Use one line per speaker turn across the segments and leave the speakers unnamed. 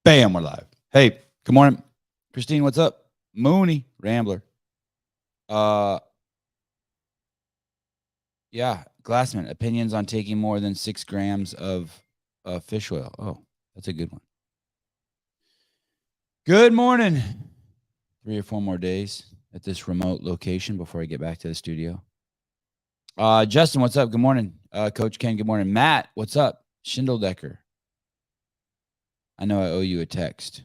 Bam, we're live. Hey, good morning. Christine, what's up? Mooney, Rambler. Yeah, Glassman, opinions on taking more than 6 grams of fish oil. Oh, that's a good one. Good morning. 3 or 4 more days at this remote location before I get back to the studio. Justin, what's up? Good morning. Coach Ken, good morning. Matt, what's up? Schindeldecker. I know I owe you a text.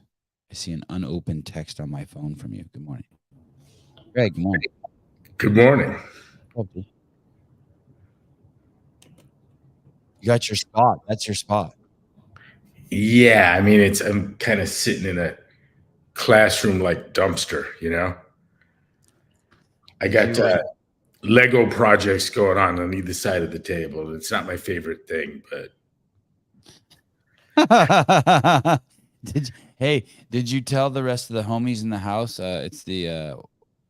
I see an unopened text on my phone from you. Good morning. Greg, good morning.
Good morning.
You got your spot. That's your spot.
Yeah, I mean, I'm kind of sitting in a classroom-like dumpster, you know? I got Lego projects going on either side of the table. It's not my favorite thing, but...
Did you tell the rest of the homies in the house it's that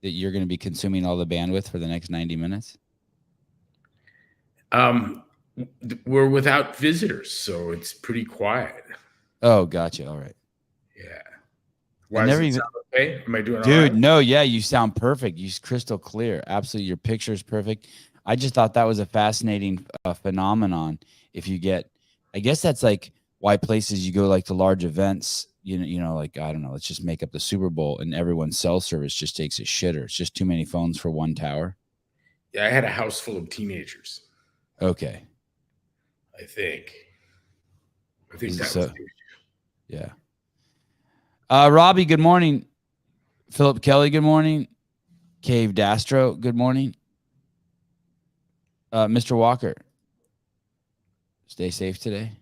you're going to be consuming all the bandwidth for the next 90 minutes?
We're without visitors, so it's pretty quiet.
Oh, gotcha. All right.
Yeah. Why does it sound okay? Am I doing all
right?
Dude,
no, yeah, you sound perfect. You're crystal clear. Absolutely. Your picture is perfect. I just thought that was a fascinating phenomenon. If you get, I guess that's like why places you go like to large events, you know, like, I don't know, let's just make up the Super Bowl and everyone's cell service just takes a shitter. It's just too many phones for one tower.
Yeah, I had a house full of teenagers.
Okay.
I think that was the issue.
Yeah. Robbie, good morning. Philip Kelly, good morning. Cave Dastro, good morning. Mr. Walker, stay safe today.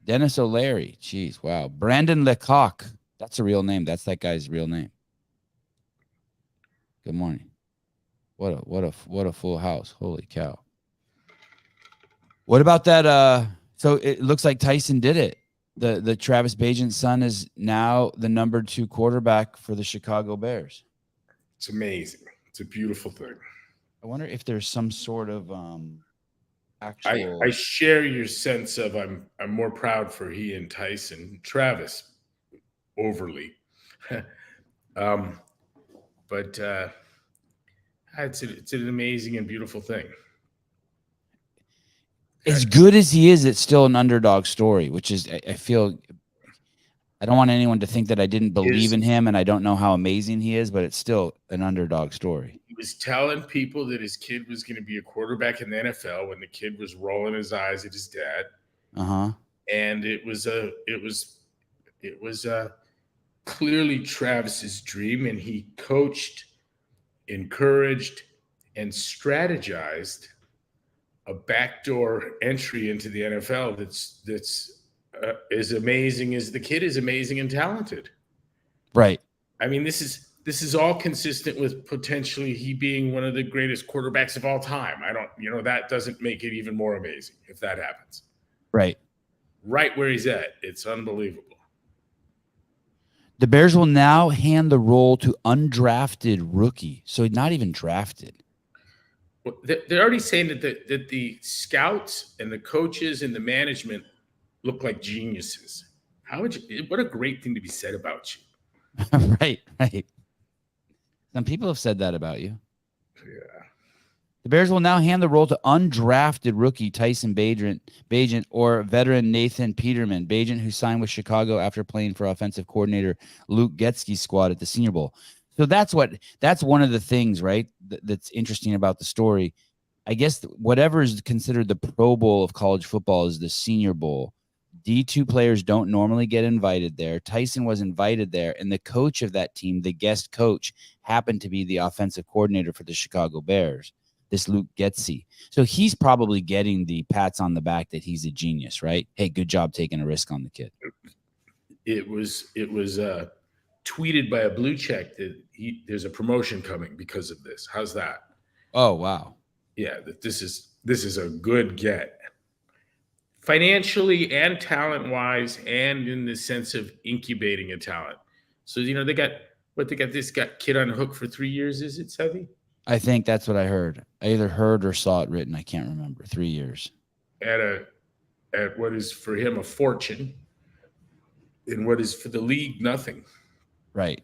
Dennis O'Leary, geez, wow. Brandon Lecoq, that's a real name. That's that guy's real name. Good morning. What a full house. Holy cow. What about that? So it looks like Tyson did it. The Travis Bagent's son is now the number 2 quarterback for the Chicago Bears.
It's amazing. It's a beautiful thing.
I wonder if there's some sort of actual.
I share your sense of I'm more proud for he and Tyson. Travis, overly, but it's an amazing and beautiful thing.
As good as he is, it's still an underdog story, which is, I feel, I don't want anyone to think that I didn't believe in him and I don't know how amazing he is, but it's still an underdog story.
He was telling people that his kid was going to be a quarterback in the NFL when the kid was rolling his eyes at his dad. And it was clearly Travis's dream, and he coached, encouraged, and strategized a backdoor entry into the NFL that's as amazing as the kid is amazing and talented.
Right.
I mean, this is all consistent with potentially he being one of the greatest quarterbacks of all time. That doesn't make it even more amazing if that happens.
Right.
Right where he's at. It's unbelievable.
The Bears will now hand the role to undrafted rookie. So not even drafted.
Well, they're already saying that the scouts and the coaches and the management look like geniuses. What a great thing to be said about
you. Right. Some people have said that about you.
Yeah.
The Bears will now hand the role to undrafted rookie Tyson Bagent or veteran Nathan Peterman. Bagent, who signed with Chicago after playing for offensive coordinator Luke Getsky's squad at the Senior Bowl. So that's one of the things, right, that's interesting about the story. I guess whatever is considered the Pro Bowl of college football is the Senior Bowl. D2 players don't normally get invited there. Tyson was invited there, and the coach of that team, the guest coach, happened to be the offensive coordinator for the Chicago Bears, this Luke Getsy. So he's probably getting the pats on the back that he's a genius, right? Hey, good job taking a risk on the kid.
It was tweeted by a blue check that there's a promotion coming because of this. How's that?
Oh, wow.
Yeah, that this is a good get. Financially and talent-wise, and in the sense of incubating a talent. So, they got this kid on the hook for 3 years, is it, Sevy?
I think that's what I heard. I either heard or saw it written. I can't remember. 3 years.
At what is for him a fortune. in what is for the league nothing.
Right.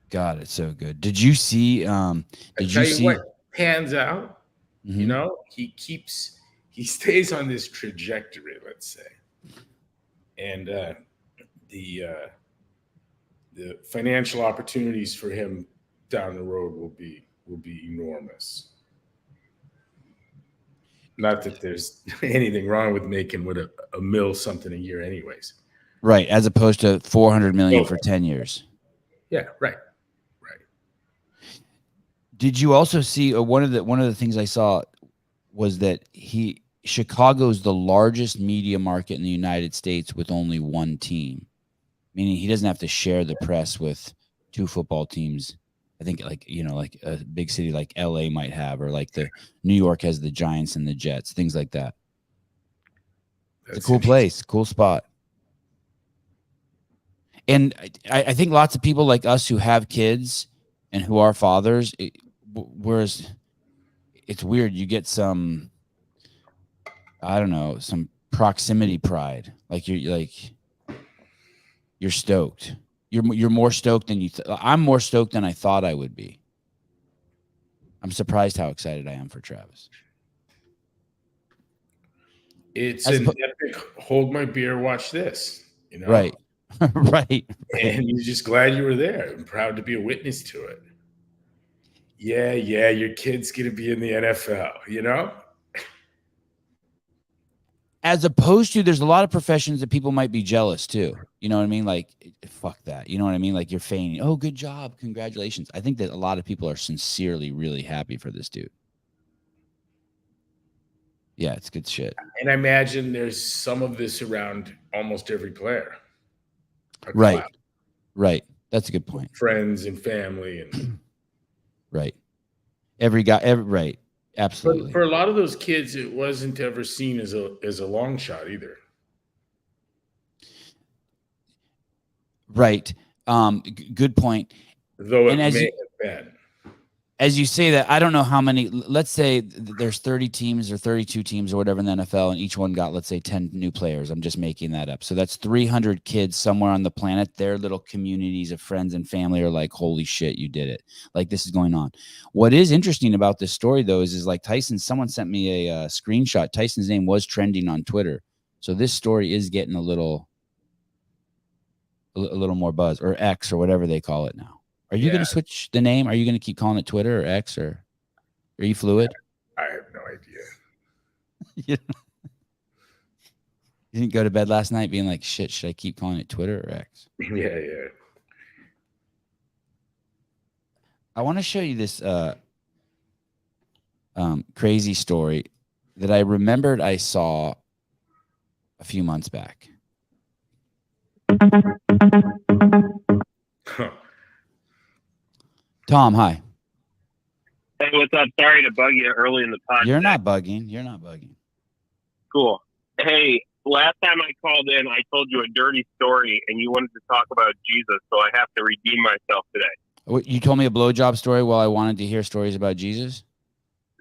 God, it's so good. Did you see?
I
Did
tell
you
you
see?
what pans out. You
Mhm.
know, he stays on this trajectory, let's say, and the financial opportunities for him down the road will be enormous. Not that there's anything wrong with making with a mill something a year, anyways.
Right, as opposed to 400 million
Oh,
for 10 years.
yeah, right, right.
Did you also see one of the things I saw was that Chicago's the largest media market in the United States with only one team, meaning he doesn't have to share the press with two football teams. I think like a big city like LA might have, or like the New York has the Giants and the Jets, things like that. It's a cool place, cool spot. And I think lots of people like us who have kids and who are fathers, whereas it's weird, you get some, I don't know, some proximity pride. Like you're stoked. You're more stoked than I'm more stoked than I thought I would be. I'm surprised how excited I am for Travis.
It's an epic hold my beer, watch this,
Right. right.
And you're just glad you were there and proud to be a witness to it. Yeah, your kid's gonna be in the NFL,
As opposed to, there's a lot of professions that people might be jealous too. You know what I mean? Like, fuck that. You know what I mean? Like, you're feigning, oh, good job, congratulations. I think that a lot of people are sincerely really happy for this dude. Yeah, it's good shit.
And I imagine there's some of this around almost every player.
Right. Right. That's a good point.
Friends and family and
right. Every guy, right. Absolutely.
But for a lot of those kids, it wasn't ever seen as a long shot either.
Right. Good point.
Though it may have been.
As you say that, I don't know how many, let's say there's 30 teams or 32 teams or whatever in the NFL, and each one got, let's say, 10 new players. I'm just making that up. So that's 300 kids somewhere on the planet. Their little communities of friends and family are like, holy shit, you did it. Like, this is going on. What is interesting about this story, though, is like Tyson, someone sent me a screenshot. Tyson's name was trending on Twitter. So this story is getting a little more buzz, or X or whatever they call it now. Are you going to switch the name? Are you going to keep calling it Twitter or X, or are you fluid?
I have no idea.
You didn't go to bed last night being like, shit, should I keep calling it Twitter or X?
Yeah.
I want to show you this crazy story that I remembered I saw a few months back. Tom, hi.
Hey, what's up? Sorry to bug you early in the podcast.
You're not bugging.
Cool. Hey, last time I called in, I told you a dirty story, and you wanted to talk about Jesus, so I have to redeem myself today.
You told me a blowjob story while I wanted to hear stories about Jesus?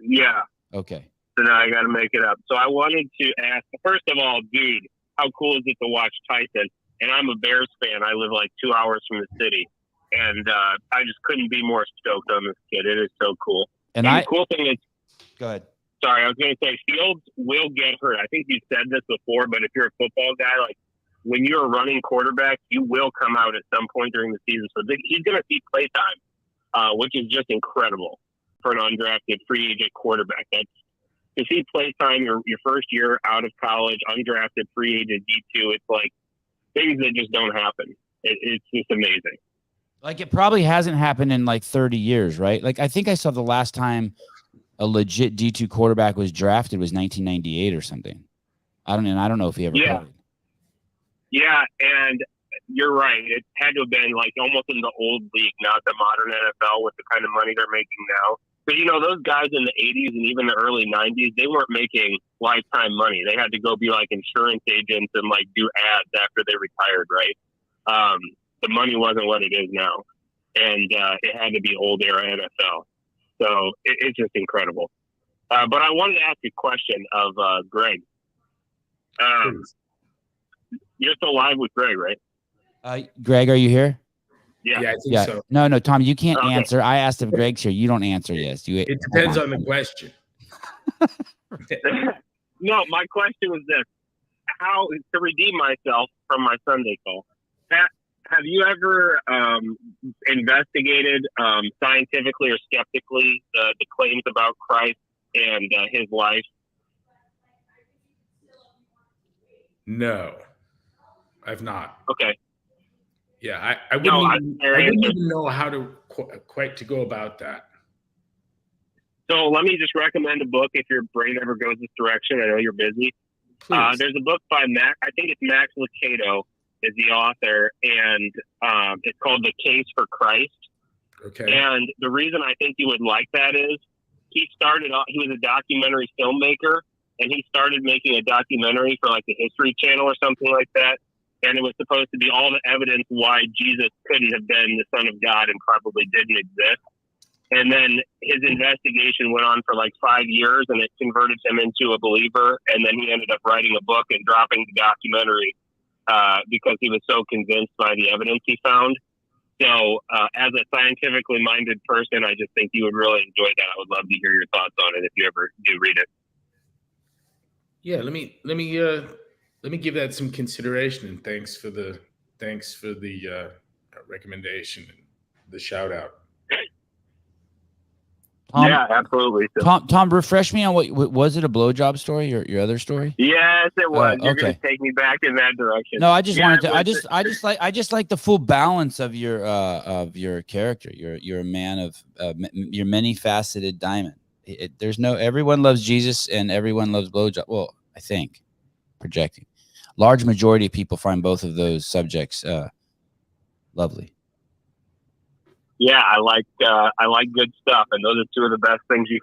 Yeah.
Okay.
So now I got to make it up. So I wanted to ask, first of all, dude, how cool is it to watch Tyson? And I'm a Bears fan. I live like 2 hours from the city. And I just couldn't be more stoked on this kid. It is so cool. And the cool thing is,
go ahead.
Sorry, I was going to say Fields will get hurt. I think you said this before, but if you're a football guy, like when you're a running quarterback, you will come out at some point during the season. So he's going to see play time, which is just incredible for an undrafted free agent quarterback. That's to see play time your first year out of college, undrafted free agent D2. It's like things that just don't happen. It's just amazing.
Like, it probably hasn't happened in like 30 years, right? Like, I think I saw the last time a legit D2 quarterback was drafted was 1998 or something. I don't know if he ever played.
Yeah, and you're right. It had to have been like almost in the old league, not the modern NFL with the kind of money they're making now. But, those guys in the 80s and even the early 90s, they weren't making lifetime money. They had to go be like insurance agents and like do ads after they retired, right? The money wasn't what it is now. And it had to be old era NFL. So it's just incredible. But I wanted to ask a question of Greg. You're still live with Greg, right?
Greg, are you here?
Yeah, I think so.
No, Tom, you can't
Okay.
answer. I asked if Greg's here. You don't answer yes.
It depends on the question.
No, my question was this: how to redeem myself from my Sunday call? Have you ever investigated scientifically or skeptically the claims about Christ and his life?
No, I've not.
Okay.
Yeah, I wouldn't,
No,
I wouldn't even know how to quite to go about that.
So let me just recommend a book if your brain ever goes this direction. I know you're busy.
Please.
There's a book by I think it's Max Lucado is the author, and it's called The Case for Christ.
Okay.
And the reason I think you would like that is he was a documentary filmmaker, and he started making a documentary for like the History Channel or something like that. And it was supposed to be all the evidence why Jesus couldn't have been the Son of God and probably didn't exist. And then his investigation went on for like 5 years, and it converted him into a believer. And then he ended up writing a book and dropping the documentary because he was so convinced by the evidence he found. So as a scientifically minded person, I just think you would really enjoy that. I would love to hear your thoughts on it if you ever do read it.
Yeah, let me give that some consideration, and thanks for the recommendation and the shout out.
Tom,
yeah, absolutely. So,
Tom, refresh me on what was it, a blowjob story, your other story?
yes, it was. You're
okay.
going to take me back in that direction.
No, I just wanted to. I just like the full balance of your character. You're a man of you're many faceted diamond. Everyone loves Jesus and everyone loves blowjob. Well, I think projecting. Large majority of people find both of those subjects lovely.
Yeah, I like good stuff, and those are two of the best things you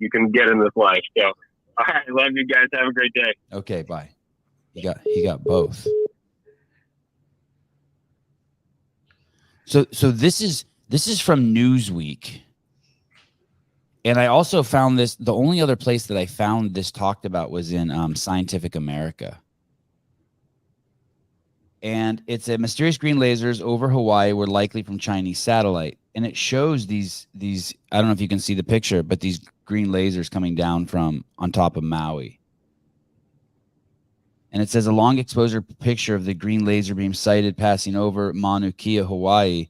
can get in this life. So, all right, love you guys. Have a great day.
Okay, bye. He got both. So this is from Newsweek, and I also found this. The only other place that I found this talked about was in Scientific America. And it's a mysterious green lasers over Hawaii were likely from Chinese satellite. And it shows these, I don't know if you can see the picture, but these green lasers coming down from on top of Maui. And it says a long exposure picture of the green laser beam sighted passing over Mauna Kea, Hawaii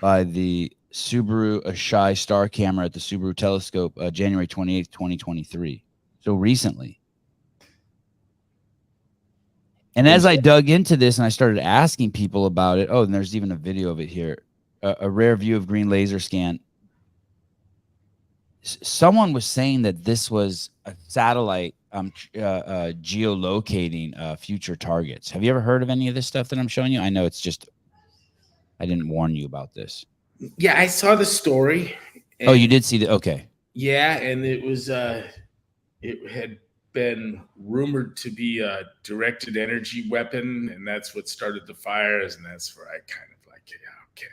by the Subaru Ashai star camera at the Subaru telescope, January 28th, 2023. So recently. And as I dug into this and I started asking people about it, and there's even a video of it here, a rare view of green laser scan. Someone was saying that this was a satellite geolocating future targets. Have you ever heard of any of this stuff that I'm showing you? I know it's just, I didn't warn you about this.
Yeah, I saw the story.
Oh, you did see the, okay.
Yeah, and it was, it had been rumored to be a directed energy weapon, and that's what started the fires, and that's where I kind of like, yeah, okay.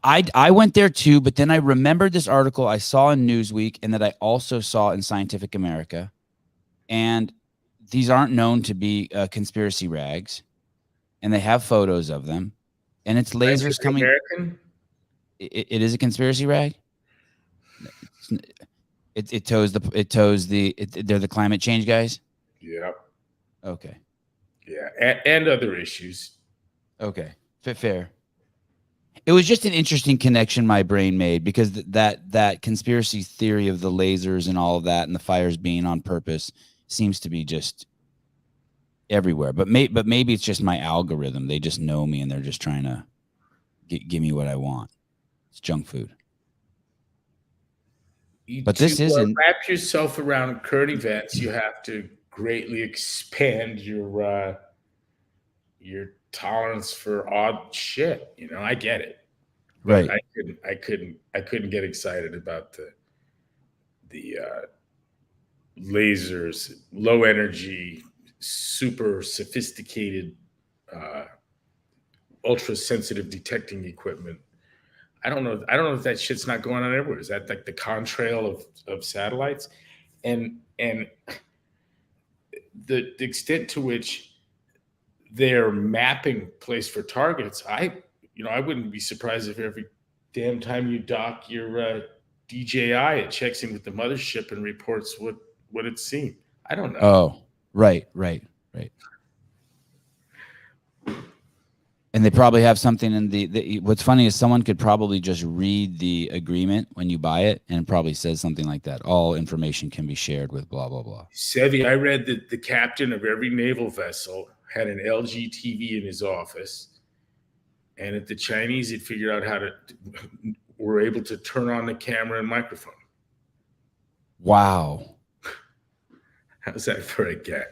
I went there too, but then I remembered this article I saw in Newsweek and that I also saw in Scientific America, and these aren't known to be conspiracy rags, and they have photos of them, and it's lasers coming.
American?
It is a conspiracy rag. They're the climate change guys.
Yeah.
Okay.
Yeah, and other issues.
Okay, fair. It was just an interesting connection my brain made because that conspiracy theory of the lasers and all of that and the fires being on purpose seems to be just everywhere. But maybe it's just my algorithm. They just know me and they're just trying to give me what I want. It's junk food. But this isn't.
Wrap yourself around current events. You have to greatly expand your tolerance for odd shit. You know, I get it.
Right.
I couldn't get excited about the lasers, low energy, super sophisticated, ultra sensitive detecting equipment. I don't know if that shit's not going on everywhere. Is that like the contrail of satellites? And the extent to which they're mapping place for targets. I wouldn't be surprised if every damn time you dock your DJI, it checks in with the mothership and reports what it's seen. I don't know.
Oh, right. And they probably have something in the what's funny is someone could probably just read the agreement when you buy it, and it probably says something like that. All information can be shared with blah, blah, blah.
Sevi, I read that the captain of every naval vessel had an LG TV in his office, and at the Chinese, he'd figured out were able to turn on the camera and microphone.
Wow.
How's that for a get?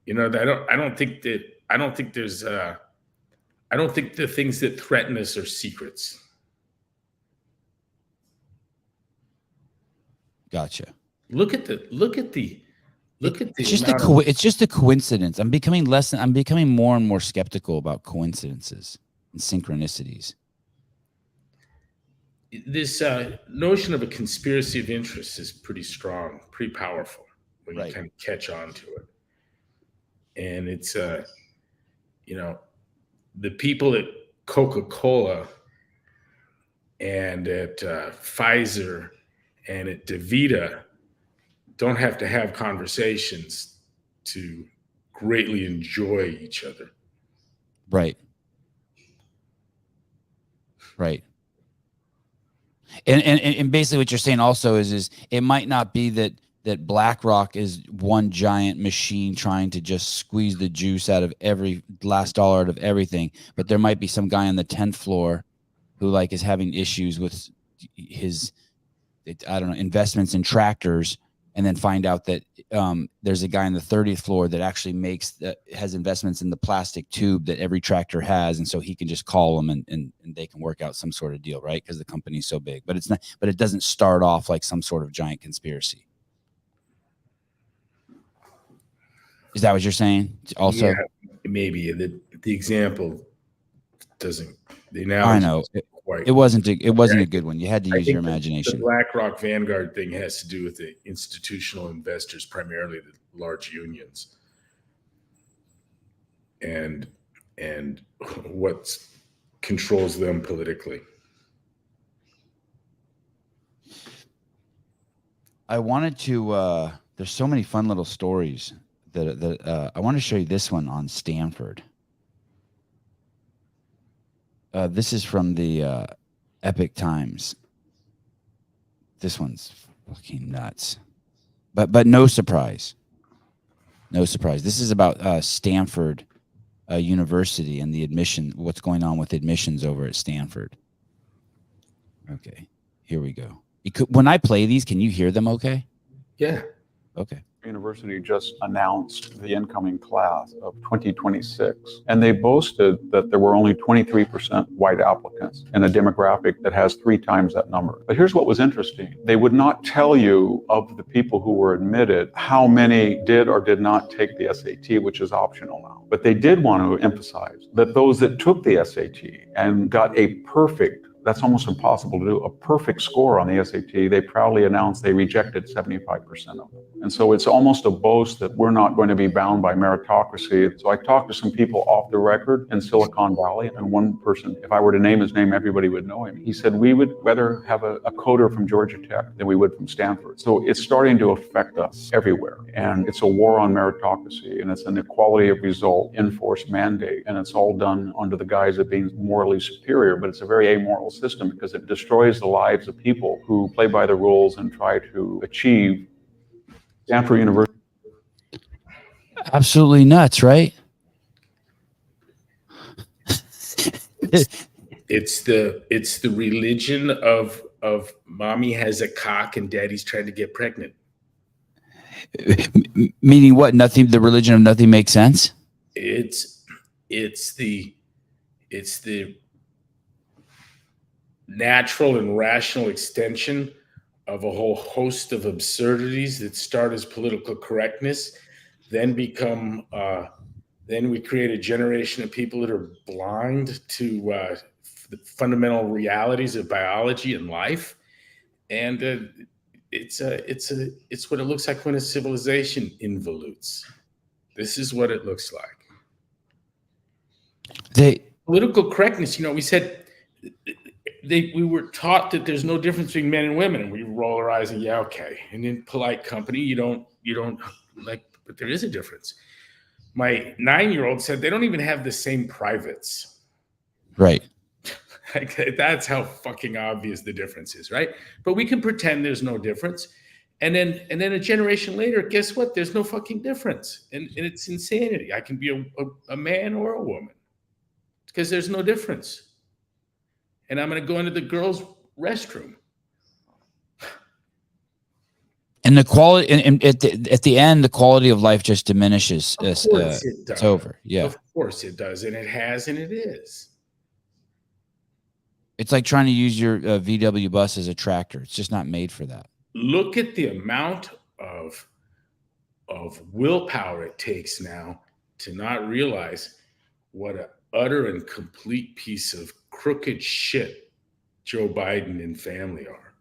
I don't think the things that threaten us are secrets.
Gotcha.
Look at the.
It's just a coincidence. I'm becoming more and more skeptical about coincidences and synchronicities.
This notion of a conspiracy of interest is pretty strong, pretty powerful when you kind of catch on to it. And it's, the people at Coca-Cola and at Pfizer and at DaVita don't have to have conversations to greatly enjoy each other.
Right. And basically what you're saying also is it might not be that BlackRock is one giant machine trying to just squeeze the juice out of every last dollar out of everything, but there might be some guy on the 10th floor who is having issues with his, investments in tractors, and then find out that there's a guy on the 30th floor that actually has investments in the plastic tube that every tractor has, and so he can just call them and they can work out some sort of deal, right? Because the company's so big. But it doesn't start off like some sort of giant conspiracy. Is that what you're saying? Also,
yeah, maybe the example doesn't.
I know it wasn't a good one. You had to use your imagination.
The BlackRock Vanguard thing has to do with the institutional investors, primarily the large unions, and what controls them politically.
I wanted to. There's so many fun little stories that I want to show you. This one on Stanford. This is from the Epic Times. This one's fucking nuts, but no surprise. This is about Stanford University and the admission. What's going on with admissions over at Stanford? Okay, here we go. When I play these, can you hear them? Okay.
Yeah.
Okay.
University just announced the incoming class of 2026, and they boasted that there were only 23% white applicants in a demographic that has 3 times that number. But here's what was interesting. They would not tell you of the people who were admitted how many did or did not take the SAT, which is optional now. But they did want to emphasize that those that took the SAT and got a perfect, that's almost impossible to do, a perfect score on the SAT, they proudly announced they rejected 75% of them. And so it's almost a boast that we're not going to be bound by meritocracy. So I talked to some people off the record in Silicon Valley, and one person, if I were to name his name, everybody would know him. He said, we would rather have a coder from Georgia Tech than we would from Stanford. So it's starting to affect us everywhere. And it's a war on meritocracy, and it's an equality of result enforced mandate. And it's all done under the guise of being morally superior, but it's a very amoral system because it destroys the lives of people who play by the rules and try to achieve. Stanford University.
Absolutely nuts, right?
It's the religion of mommy has a cock and daddy's trying to get pregnant.
Meaning what? Nothing. The religion of nothing makes sense.
It's the natural and rational extension of a whole host of absurdities that start as political correctness, then become, then we create a generation of people that are blind to the fundamental realities of biology and life, and it's what it looks like when a civilization involutes. This is what it looks like. Political correctness, we said we were taught that there's no difference between men and women, and we roll our eyes and okay. And in polite company, you don't like, but there is a difference. My 9-year-old said they don't even have the same privates.
Right.
Like, that's how fucking obvious the difference is, right? But we can pretend there's no difference. And then a generation later, guess what? There's no fucking difference. And it's insanity. I can be a man or a woman because there's no difference. And I'm going to go into the girls' restroom.
And the quality, and at the end, the quality of life just diminishes.
Of course it does.
It's over. Yeah.
Of course it does. And it has, and it is.
It's like trying to use your VW bus as a tractor. It's just not made for that.
Look at the amount of willpower it takes now to not realize what an utter and complete piece of crooked shit Joe Biden and family are.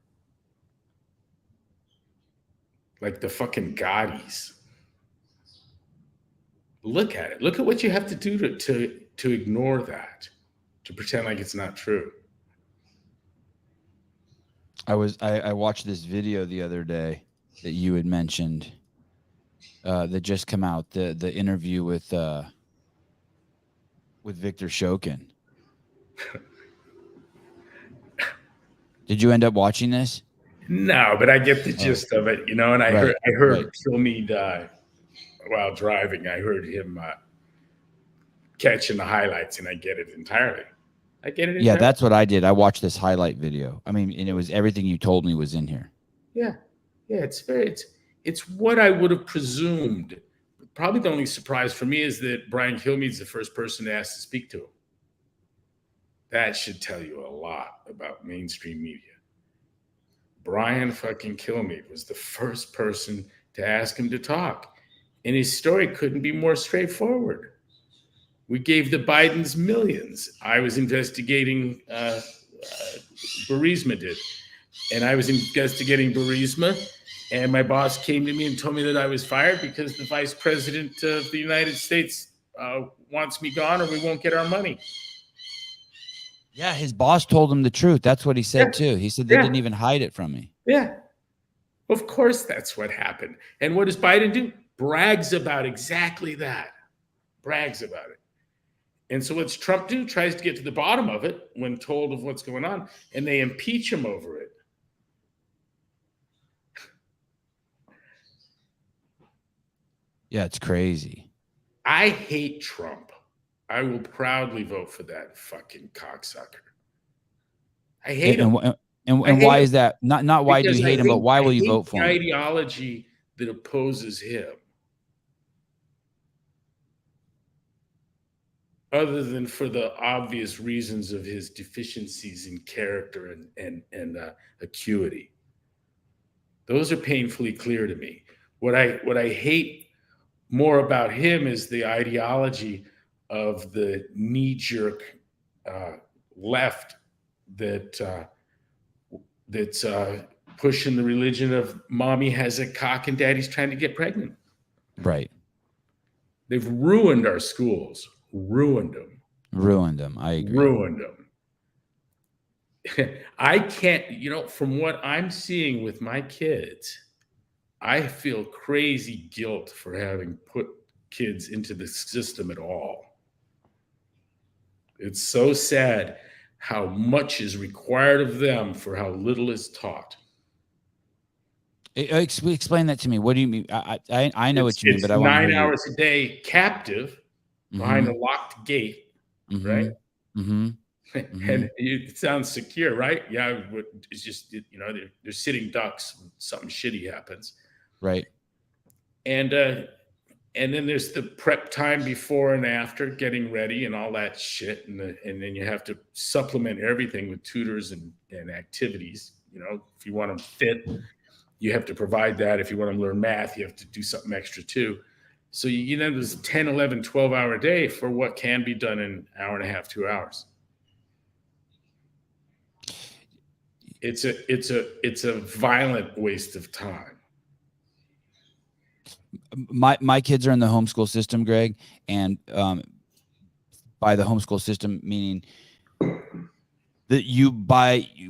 Like the fucking Gaudis. Look at it. Look at what you have to do to ignore that, to pretend like it's not true.
I watched this video the other day that you had mentioned that just come out, the interview with Victor Shokin. Did you end up watching this?
No, but I get the gist of it, and I
Right,
heard
right.
Kilmeade while driving. I heard him catching the highlights, and I get it entirely.
Yeah, that's what I did. I watched this highlight video. I mean, and it was everything you told me was in here.
Yeah. It's what I would have presumed. Probably the only surprise for me is that Brian Kilmeade's the first person to ask to speak to him. That should tell you a lot about mainstream media. Brian fucking Kilmeade was the first person to ask him to talk. And his story couldn't be more straightforward. We gave the Bidens millions. I was investigating, Burisma did. And I was investigating Burisma. And my boss came to me and told me that I was fired because the vice president of the United States wants me gone or we won't get our money.
Yeah, his boss told him the truth. That's what he said too. He said they
Yeah.
didn't even hide it from me.
Yeah. Of course that's what happened. And what does Biden do? Brags about exactly that. Brags about it. And so what's Trump do? Tries to get to the bottom of it when told of what's going on, and they impeach him over it.
Yeah, it's crazy.
I hate Trump. I will proudly vote for that fucking cocksucker. I hate him.
And why is that? Not why do you hate him, but why will you vote for him?
The ideology that opposes him. Other than for the obvious reasons of his deficiencies in character and acuity. Those are painfully clear to me. What I hate more about him is the ideology of the knee-jerk left that's pushing the religion of mommy has a cock and daddy's trying to get pregnant.
Right.
They've ruined our schools. Ruined them. I agree. Ruined them. I can't, from what I'm seeing with my kids, I feel crazy guilt for having put kids into the system at all. It's so sad how much is required of them for how little is taught.
Explain that to me. What do you mean? I know what you mean, but I want
9 hours a day captive behind a locked gate, right?
Mm-hmm.
And it sounds secure, right? Yeah, it's just, they're sitting ducks when something shitty happens.
Right.
And then there's the prep time before and after, getting ready and all that shit. And then you have to supplement everything with tutors and activities. If you want them fit, you have to provide that. If you want them to learn math, you have to do something extra too. So there's 10, 11, 12-hour day for what can be done in an hour and a half, 2 hours. It's a violent waste of time.
My kids are in the homeschool system, Greg, and by the homeschool system, meaning that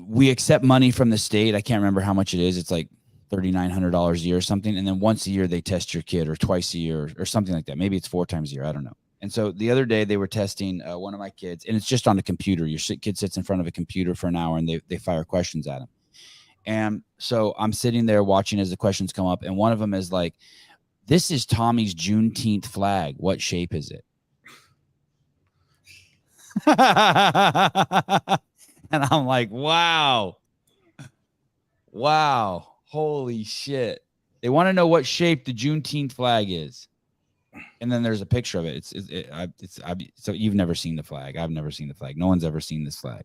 we accept money from the state. I can't remember how much it is. It's like $3,900 a year or something. And then once a year they test your kid, or twice a year or something like that. Maybe it's 4 times a year. I don't know. And so the other day they were testing one of my kids, and it's just on a computer. Your kid sits in front of a computer for an hour, and they fire questions at him. And so I'm sitting there watching as the questions come up. And one of them is like, this is Tommy's Juneteenth flag. What shape is it? And I'm like, wow, holy shit. They want to know what shape the Juneteenth flag is. And then there's a picture of it. So you've never seen the flag. I've never seen the flag. No one's ever seen this flag.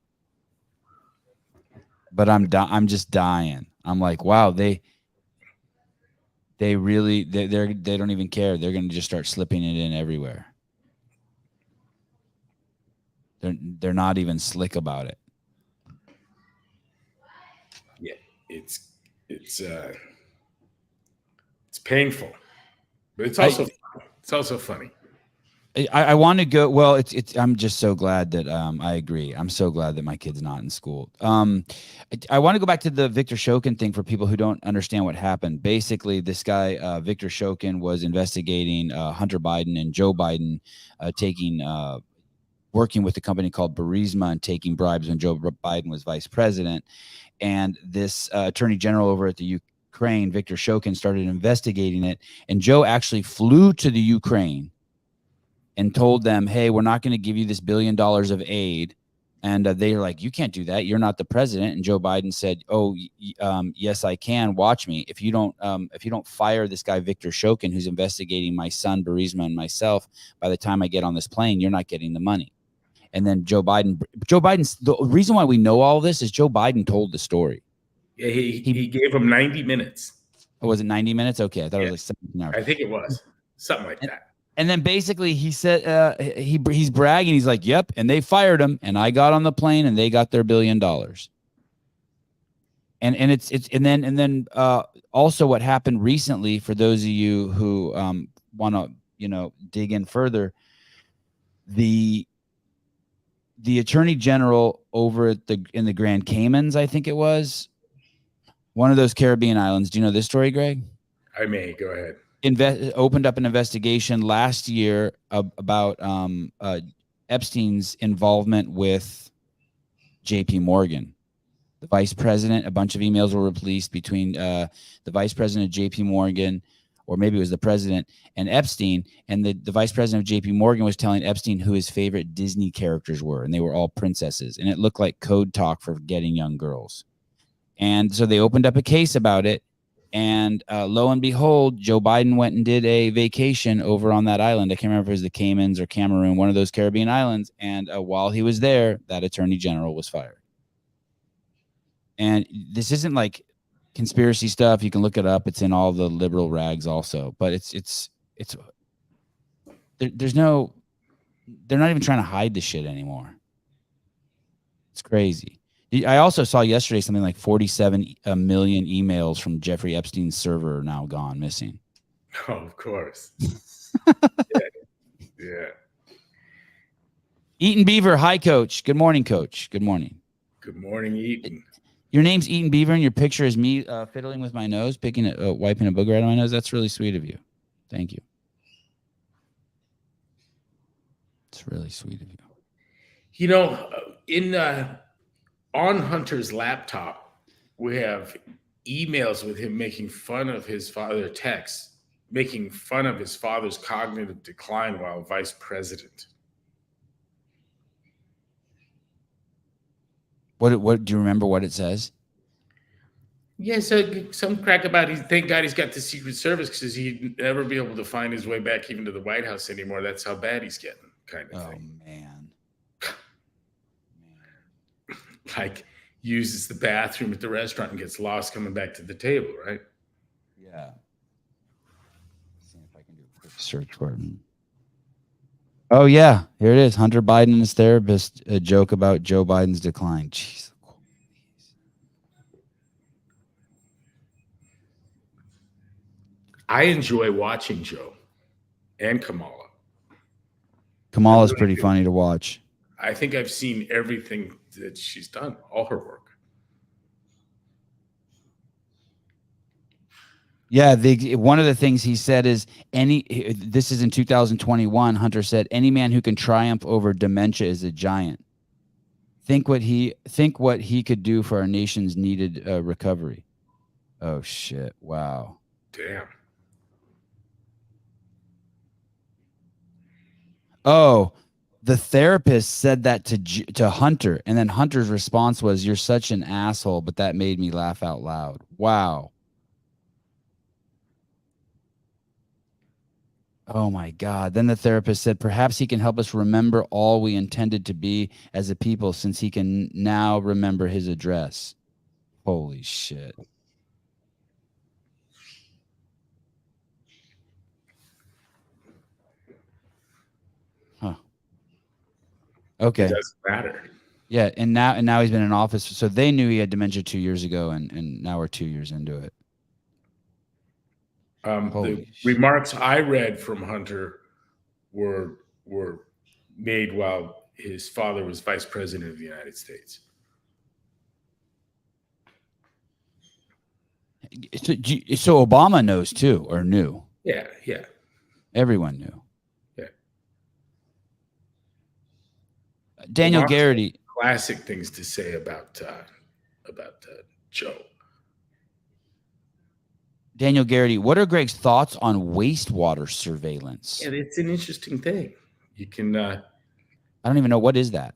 But I'm just dying. I'm like, wow, they really, they don't even care. They're going to just start slipping it in everywhere. They're not even slick about it.
Yeah, it's painful, but it's also funny.
I want to go. Well, I'm just so glad that I agree. I'm so glad that my kid's not in school. I want to go back to the Victor Shokin thing for people who don't understand what happened. Basically, this guy Victor Shokin was investigating Hunter Biden and Joe Biden working with a company called Burisma and taking bribes when Joe Biden was vice president. And this attorney general over at the Ukraine, Victor Shokin, started investigating it. And Joe actually flew to the Ukraine and told them, hey, we're not going to give you this $1 billion of aid. And they're like, you can't do that. You're not the president. And Joe Biden said, oh, yes, I can. Watch me. If you don't fire this guy, Victor Shokin, who's investigating my son, Burisma, and myself, by the time I get on this plane, you're not getting the money. And then Joe Biden's the reason why we know all this is Joe Biden told the story.
Yeah, he gave him 90 minutes.
Oh, was it 90 minutes? Okay. I thought it was like 17 hours.
I think it was something like that.
And then basically he said he's bragging. He's like, yep. And they fired him. And I got on the plane and they got their $1 billion. And then also what happened recently, for those of you who want to, dig in further, the attorney general over in the Grand Caymans, I think it was one of those Caribbean islands. Do you know this story, Greg?
I may. Go ahead.
Opened up an investigation last year about Epstein's involvement with JP Morgan. The vice president, a bunch of emails were released between the vice president of JP Morgan, or maybe it was the president, and Epstein. And the vice president of JP Morgan was telling Epstein who his favorite Disney characters were, and they were all princesses. And it looked like code talk for getting young girls. And so they opened up a case about it. And lo and behold, Joe Biden went and did a vacation over on that island. I can't remember if it was the Caymans or Cameroon, one of those Caribbean islands. And while he was there, that attorney general was fired. And this isn't like conspiracy stuff. You can look it up. It's in all the liberal rags also. But they're not even trying to hide the shit anymore. It's crazy. I also saw yesterday something like 47 million emails from Jeffrey Epstein's server are now gone, missing.
Oh, of course. Yeah.
Eaton Beaver, hi, Coach. Good morning, Coach. Good morning.
Good morning, Eaton.
Your name's Eaton Beaver, and your picture is me fiddling with my nose, wiping a booger out of my nose. That's really sweet of you. Thank you. It's really sweet of you.
On Hunter's laptop, we have emails with him making fun of his father, texts, making fun of his father's cognitive decline while vice president.
What do you remember what it says?
Yeah, so some crack about thank God he's got the Secret Service because he'd never be able to find his way back even to the White House anymore. That's how bad he's getting, kind of thing.
Oh, man.
Like uses the bathroom at the restaurant and gets lost coming back to the table, right?
Yeah. Let's see if I can do a quick search for it. Oh, yeah. Here it is. Hunter Biden and his therapist, a joke about Joe Biden's decline. Jeez.
I enjoy watching Joe and Kamala
Kamala's
really
pretty
do.
funny to watch.
I think I've seen everything that she's done, all her work.
Yeah, one of the things he said is this is in 2021, Hunter said, any man who can triumph over dementia is a giant. Think what he could do for our nation's needed recovery. Oh shit. Wow.
Damn.
Oh, the therapist said that to Hunter, and then Hunter's response was, "You're such an asshole," but that made me laugh out loud. Wow. Oh my God. Then the therapist said, perhaps he can help us remember all we intended to be as a people, since he can now remember his address. Holy shit. Huh. Okay.
It doesn't matter.
Yeah, and now he's been in office. So they knew he had dementia 2 years ago, and now we're 2 years into it.
The remarks I read from Hunter were made while his father was vice president of the United States.
So Obama knows too, or knew?
Yeah.
Everyone knew.
Yeah.
Daniel
Obama
Garrity.
Classic things to say about Joe.
Daniel Garrity, what are Greg's thoughts on wastewater surveillance?
Yeah, it's an interesting thing. You can
I don't even know, what is that?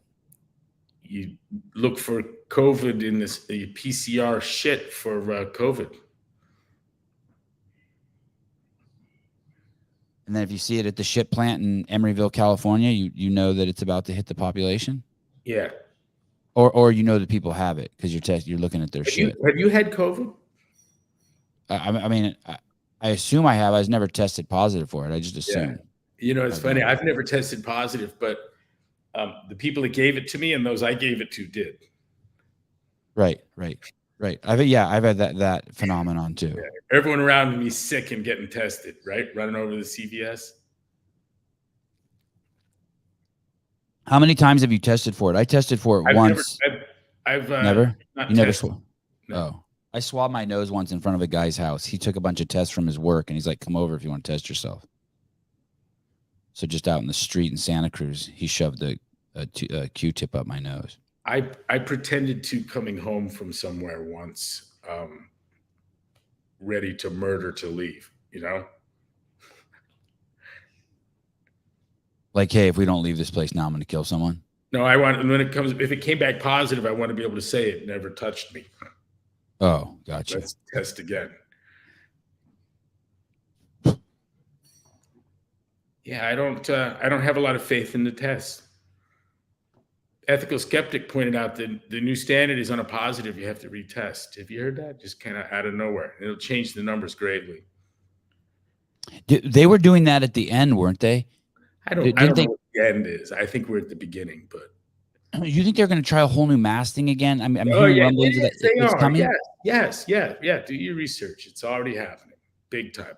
You look for COVID in this PCR shit for COVID.
And then if you see it at the shit plant in Emeryville, California, you know that it's about to hit the population?
Yeah.
Or you know that people have it because you're looking at their shit.
Have you had COVID?
I mean, I assume I have. I was never tested positive for it. I just assume.
Yeah. It's funny. I've never tested positive, but the people that gave it to me and those I gave it to did.
Right. I've had that phenomenon too.
Yeah. Everyone around me sick and getting tested, right? Running over to the CVS.
How many times have you tested for it? I tested for it once.
I've
never.
Not
you never
tested.
swore.
No.
Oh, I swabbed my nose once in front of a guy's house. He took a bunch of tests from his work, and he's like, "Come over if you want to test yourself." So just out in the street in Santa Cruz, he shoved a Q-tip up my nose.
I pretended to coming home from somewhere once, ready to murder to leave.
Like, hey, if we don't leave this place now, I'm going to kill someone.
No, if it came back positive, I want to be able to say it never touched me.
Oh, gotcha.
Let's test again. Yeah, I don't have a lot of faith in the test. Ethical Skeptic pointed out that the new standard is on a positive, you have to retest. Have you heard that? Just kind of out of nowhere. It'll change the numbers greatly.
They were doing that at the end, weren't they?
I don't know what the end is. I think we're at the beginning, but
you think they're going to try a whole new mask thing again? I'm hearing rumblings that it's coming.
Yes. Do your research. It's already happening, big time.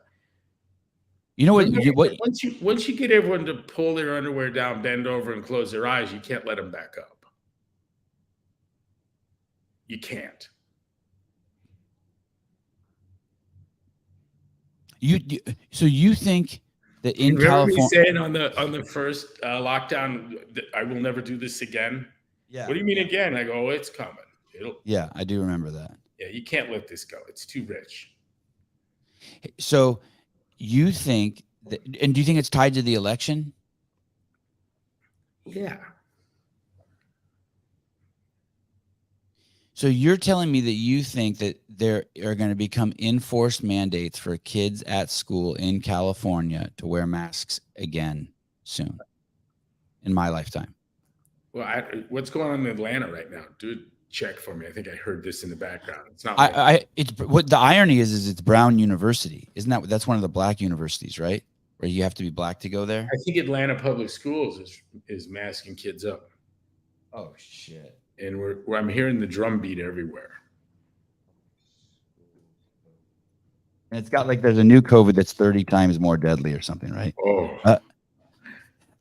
You know what?
Once you get everyone to pull their underwear down, bend over, and close their eyes, you can't let them back up. You can't.
So you think that in California,
saying on the first lockdown, I will never do this again.
Yeah.
What do you mean again? I go, it's coming.
Yeah, I do remember that.
Yeah, you can't let this go. It's too rich.
So you think that, and do you think it's tied to the election?
Yeah.
So you're telling me that you think that there are going to become enforced mandates for kids at school in California to wear masks again soon in my lifetime?
Well, what's going on in Atlanta right now? Dude, check for me. I think I heard this in the background. It's not.
It's what the irony is it's Brown University. Isn't that's one of the black universities, right? Where you have to be black to go there?
I think Atlanta Public Schools is masking kids up.
Oh shit.
And I'm hearing the drumbeat everywhere.
And it's got like there's a new COVID that's 30 times more deadly or something, right?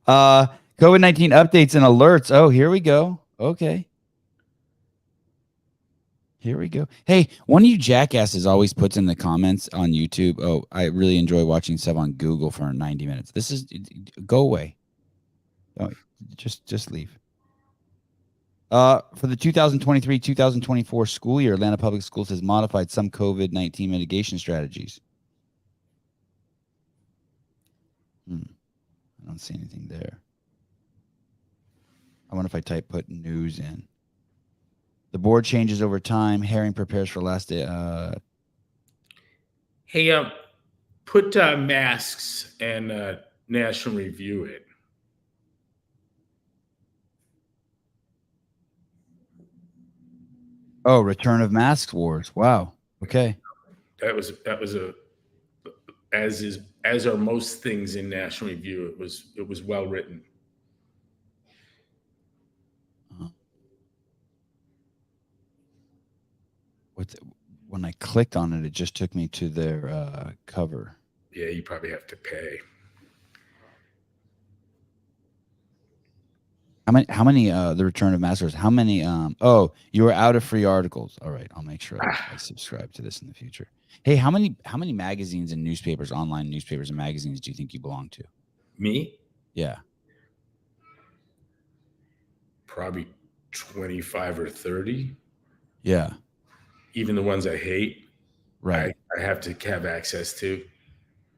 Oh.
COVID-19 updates and alerts. Oh, here we go. Okay. Here we go. Hey, one of you jackasses always puts in the comments on YouTube, oh, I really enjoy watching stuff on Google for 90 minutes. This is, go away. Oh, just leave. For the 2023-2024 school year, Atlanta Public Schools has modified some COVID-19 mitigation strategies. I don't see anything there. I wonder if I put news in. The board changes over time. Herring prepares for last day.
Hey, put masks and National Review in.
Oh, return of mask wars. Wow. Okay.
That was a as are most things in National Review. It was well written.
When I clicked on it, it just took me to their cover.
Yeah, you probably have to pay.
How many the return of masters? How many oh, you were out of free articles. All right, I'll make sure I subscribe to this in the future. Hey, how many magazines and newspapers, online newspapers and magazines do you think you belong to?
Me?
Yeah.
Probably 25 or 30.
Yeah.
Even the ones I hate,
right?
I have to have access to.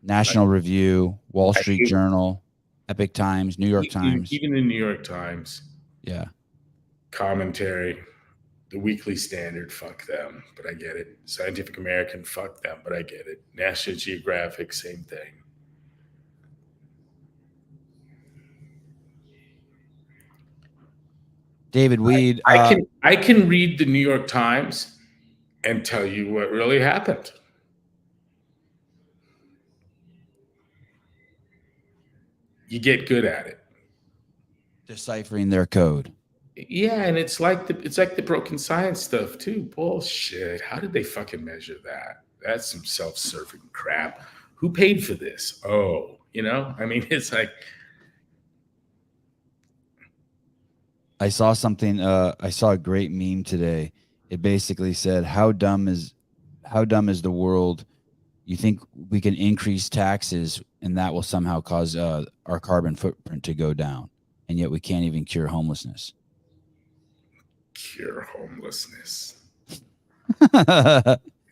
National Review, Wall Street Journal, Epic Times, New York Times.
Even the New York Times.
Yeah.
Commentary, the Weekly Standard, fuck them, but I get it. Scientific American, fuck them, but I get it. National Geographic, same thing.
David Weed.
I can read the New York Times and tell you what really happened. You get good at it.
Deciphering their code.
Yeah, and it's like the broken science stuff too. Bullshit. How did they fucking measure that? That's some self-serving crap. Who paid for this? Oh, I mean, it's like
I saw something. I saw a great meme today. It basically said, "How dumb is the world? You think we can increase taxes and that will somehow cause our carbon footprint to go down, and yet we can't even cure homelessness."
Cure homelessness.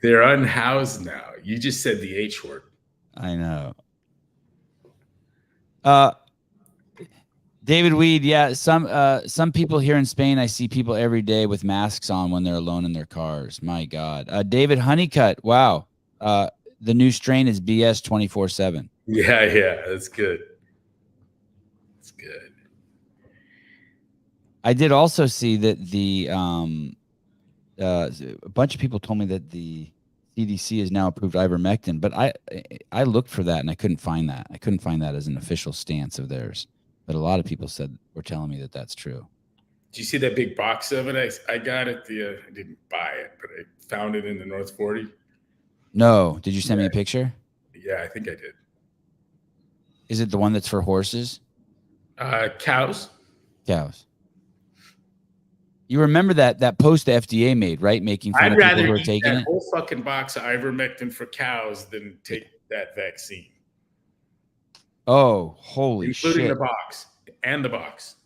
They're unhoused now. You just said the H word.
I know. David Weed, yeah. Some people here in Spain, I see people every day with masks on when they're alone in their cars. My God. David Honeycutt, wow. The new strain is BS 24/7.
Yeah, that's good. That's good.
I did also see that a bunch of people told me that the CDC has now approved ivermectin, but I looked for that and I couldn't find that. I couldn't find that as an official stance of theirs. But a lot of people were telling me that that's true.
Did you see that big box of it? I got it. I didn't buy it, but I found it in the North 40.
No. Did you send me a picture?
Yeah, I think I did.
Is it the one that's for horses?
Cows.
Cows. You remember that post the FDA made, right? Making fun of people who are taking it?
I'd rather eat that whole fucking box of ivermectin for cows than take that vaccine.
Oh, holy shit.
Including the box and the box.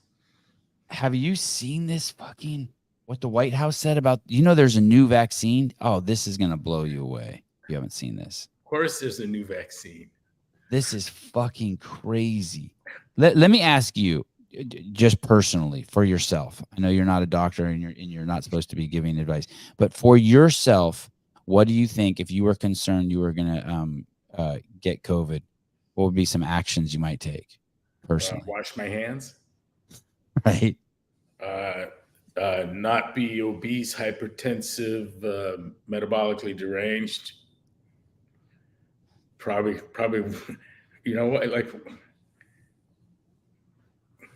Have you seen this fucking, what the White House said about, there's a new vaccine? Oh, this is going to blow you away if you haven't seen this.
Of course there's a new vaccine.
This is fucking crazy. Let me ask you, just personally, for yourself. I know you're not a doctor and you're not supposed to be giving advice, but for yourself, what do you think if you were concerned you were going to get COVID? What would be some actions you might take personally?
Wash my hands.
Right.
Not be obese, hypertensive, metabolically deranged. Probably,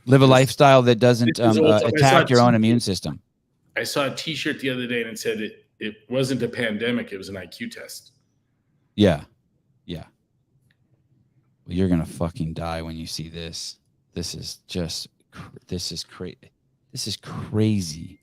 live a lifestyle that doesn't attack your own immune system.
I saw a T-shirt the other day and it said it wasn't a pandemic; it was an IQ test.
Yeah. Well, you're gonna fucking die when you see this. This is just This is crazy. This is crazy.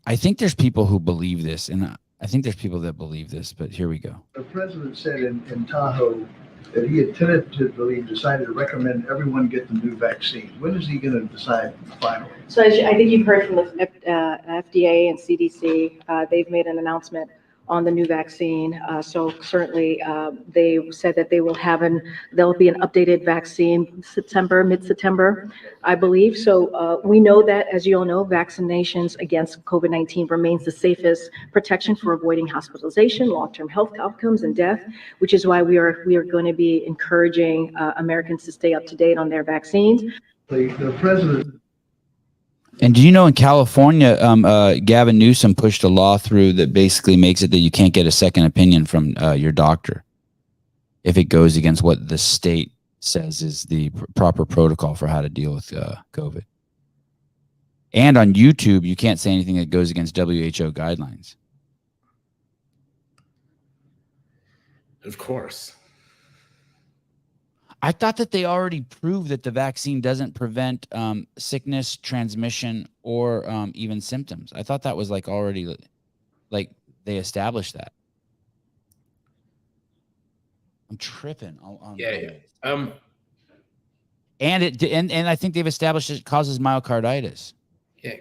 I think there's people who believe this, and I think there's people that believe this, but here we go.
The president said in Tahoe that he had tentatively decided to recommend everyone get the new vaccine. When is he going to decide finally?
So I think you've heard from the FDA and CDC. They've made an announcement on the new vaccine. So certainly they said that there'll be an updated vaccine mid-September, I believe. So we know that, as you all know, vaccinations against COVID-19 remains the safest protection for avoiding hospitalization, long-term health outcomes, and death, which is why we are going to be encouraging Americans to stay up to date on their vaccines.
The president.
And do you know in California, Gavin Newsom pushed a law through that basically makes it that you can't get a second opinion from your doctor if it goes against what the state says is the proper protocol for how to deal with COVID. And on YouTube, you can't say anything that goes against WHO guidelines.
Of course.
I thought that they already proved that the vaccine doesn't prevent sickness, transmission, or even symptoms. I thought that was like already, like they established that. I'm tripping.
Yeah.
And I think they've established it causes myocarditis.
Yeah.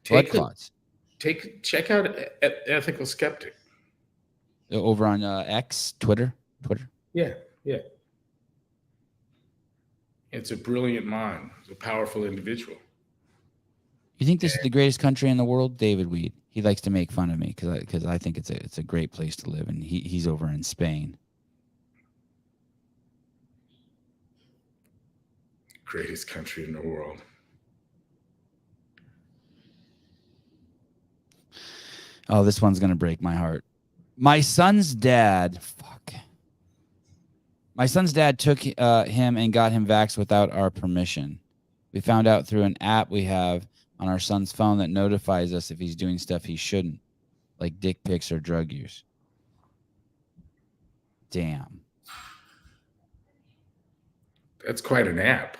Blood clots.
Check out Ethical Skeptic.
Over on X, Twitter.
Yeah. It's a brilliant mind. It's a powerful individual.
You think this is the greatest country in the world? David Weed. He likes to make fun of me because I think it's a great place to live, and he's over in Spain.
Greatest country in the world.
Oh, this one's gonna break my heart. My son's dad took him and got him vaxxed without our permission. We found out through an app we have on our son's phone that notifies us if he's doing stuff he shouldn't, like dick pics or drug use. Damn.
That's quite an app.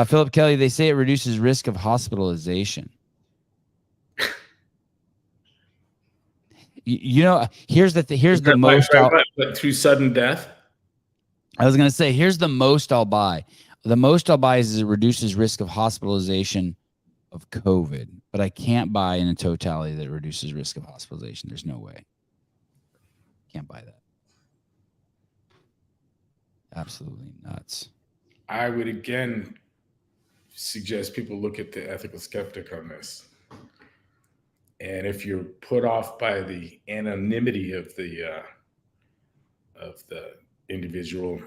Philip Kelly, they say it reduces risk of hospitalization. Here's the most.
But through sudden death?
I was going to say, here's the most I'll buy. The most I'll buy is it reduces risk of hospitalization of COVID, but I can't buy in a totality that it reduces risk of hospitalization. There's no way. Can't buy that. Absolutely nuts.
I would again suggest people look at the Ethical Skeptic on this. And if you're put off by the anonymity of the individual,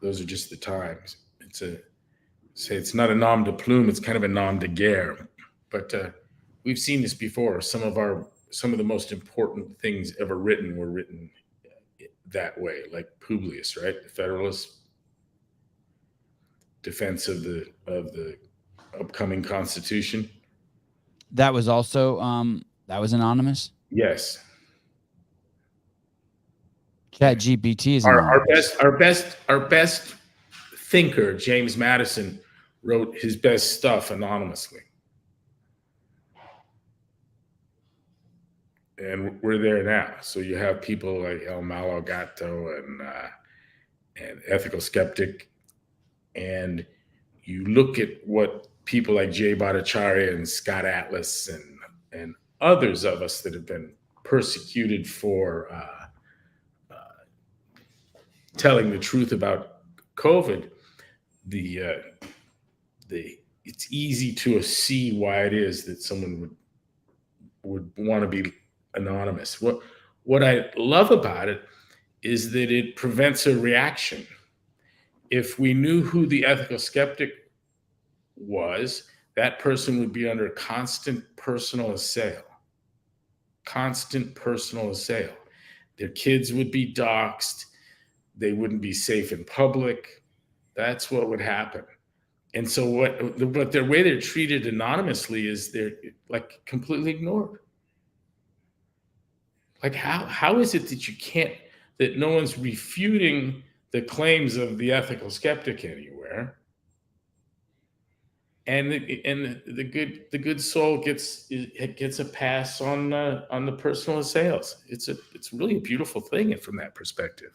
those are just the times. It's not a nom de plume. It's kind of a nom de guerre. But we've seen this before. Some of the most important things ever written were written that way, like Publius, right? The Federalist defense of the upcoming Constitution.
That was also that was anonymous.
Yes.
ChatGPT is anonymous.
Our best thinker, James Madison, wrote his best stuff anonymously. And we're there now. So you have people like El Malo Gato and Ethical Skeptic, and you look at what people like Jay Bhattacharya and Scott Atlas and others of us that have been persecuted for telling the truth about COVID, it's easy to see why it is that someone would want to be anonymous. What I love about it is that it prevents a reaction. If we knew who the Ethical Skeptic was, that person would be under constant personal assail. Their kids would be doxxed. They wouldn't be safe in public. That's what would happen. And so what the way they're treated anonymously is they're like completely ignored. Like how is it that no one's refuting the claims of the ethical skeptic anywhere. And the good soul gets a pass on the personal assails. It's really a beautiful thing from that perspective.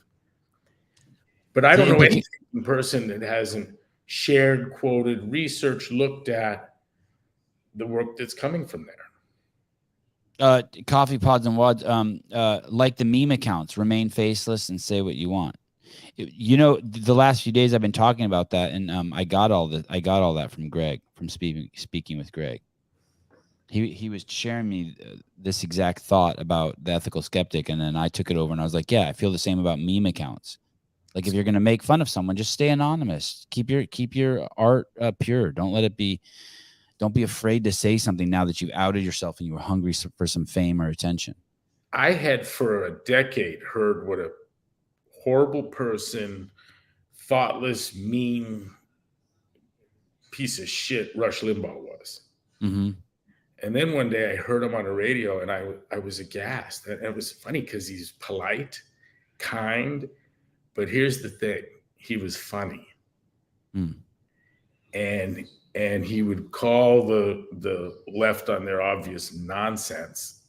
But I don't know any person that hasn't shared, quoted, researched, looked at the work that's coming from there.
Coffee pods and wads, like the meme accounts, remain faceless and say what you want. You know, the last few days I've been talking about that, and I got all that from Greg, from speaking with Greg. He was sharing me this exact thought about the ethical skeptic, and then I took it over and I was like, yeah, I feel the same about meme accounts. Like, if you're going to make fun of someone, just stay anonymous. Keep your art pure. Don't be afraid to say something now that you outed yourself and you were hungry for some fame or attention.
I had for a decade heard what a horrible person, thoughtless, mean piece of shit Rush Limbaugh was.
Mm-hmm.
And then one day I heard him on the radio, and I was aghast. And it was funny because he's polite, kind, but here's the thing: he was funny, and he would call the left on their obvious nonsense,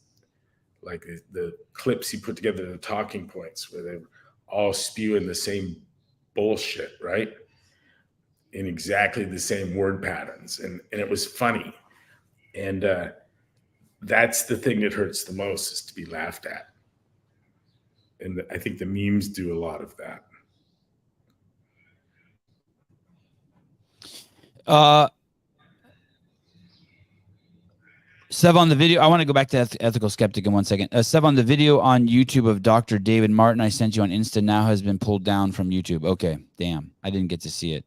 like the clips he put together, the talking points, where they were all spewing the same bullshit, right? In exactly the same word patterns. And it was funny. And that's the thing that hurts the most, is to be laughed at. And I think the memes do a lot of that.
Sevan, the video, I want to go back to ethical skeptic in 1 second. Sevan, the video on YouTube of Dr. David Martin I sent you on Insta now has been pulled down from YouTube. Okay, damn, I didn't get to see it.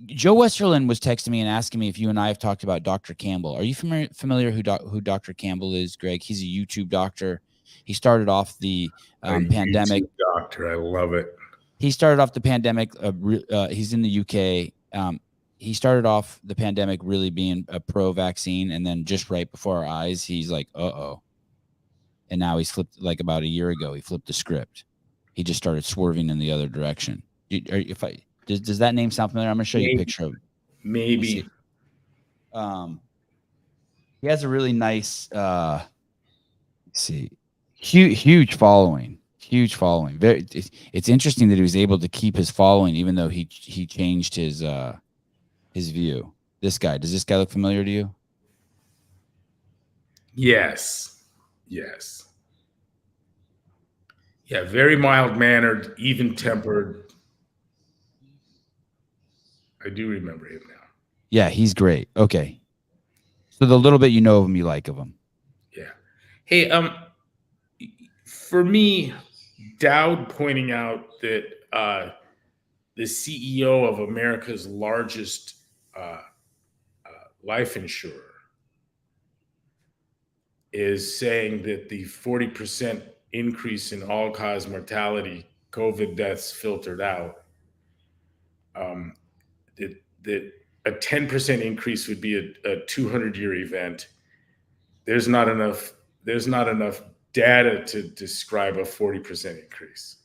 Joe Westerland was texting me and asking me if you and I have talked about Dr. Campbell. Are you familiar who Dr. Campbell is, Greg? He's a YouTube doctor. He started off the pandemic.
YouTube doctor, I love it.
He started off the pandemic. He's in the UK. He started off the pandemic really being a pro-vaccine, and then just right before our eyes, he's like, uh-oh. And now he's flipped, like about a year ago, he flipped the script. He just started swerving in the other direction. Does that name sound familiar? I'm going to show you a picture of him.
Maybe.
He has a really nice, let's see, huge following. Huge following. It's interesting that he was able to keep his following, even though he changed his view. Does this guy look familiar to you?
Yes. Yeah, very mild-mannered, even-tempered. I do remember him now.
Yeah, he's great. Okay. So the little bit you know of him, you like of him.
Yeah. Hey, for me, Dowd pointing out that the CEO of America's largest life insurer is saying that the 40% increase in all-cause mortality, COVID deaths filtered out, that a 10% increase would be a 200-year event. There's not enough data to describe a 40% increase.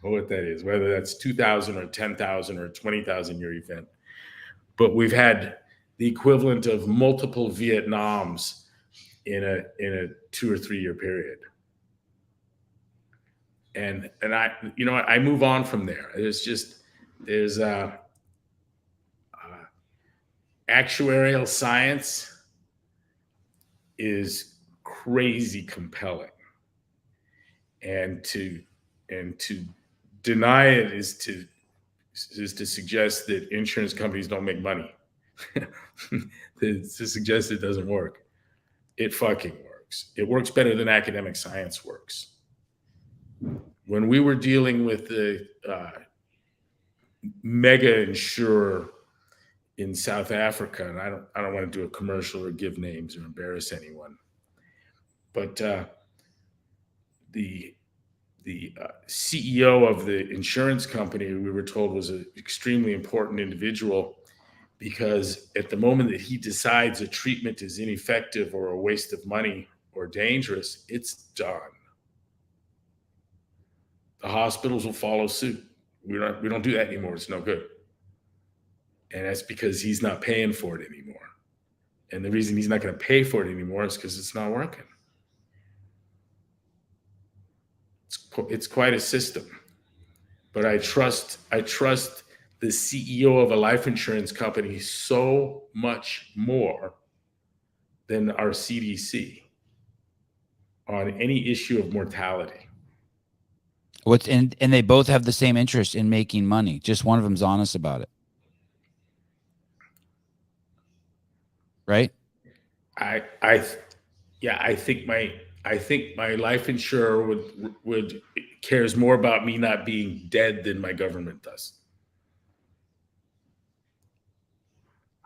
What that is, whether that's 2,000 or 10,000 or 20,000 year event. But we've had the equivalent of multiple Vietnams in a 2 or 3 year period. And I move on from there. There's actuarial science is crazy compelling, and to deny it is to suggest that insurance companies don't make money. To suggest it doesn't work. It fucking works. It works better than academic science works. When we were dealing with the mega insurer in South Africa, and I don't want to do a commercial or give names or embarrass anyone, but the CEO of the insurance company, we were told, was an extremely important individual, because at the moment that he decides a treatment is ineffective or a waste of money or dangerous, it's done. The hospitals will follow suit. We don't do that anymore. It's no good. And that's because he's not paying for it anymore. And the reason he's not going to pay for it anymore is because it's not working. It's quite a system. But I trust the CEO of a life insurance company so much more than our CDC on any issue of mortality.
And they both have the same interest in making money. Just one of them's honest about it. Right?
I think my life insurer would cares more about me not being dead than my government does.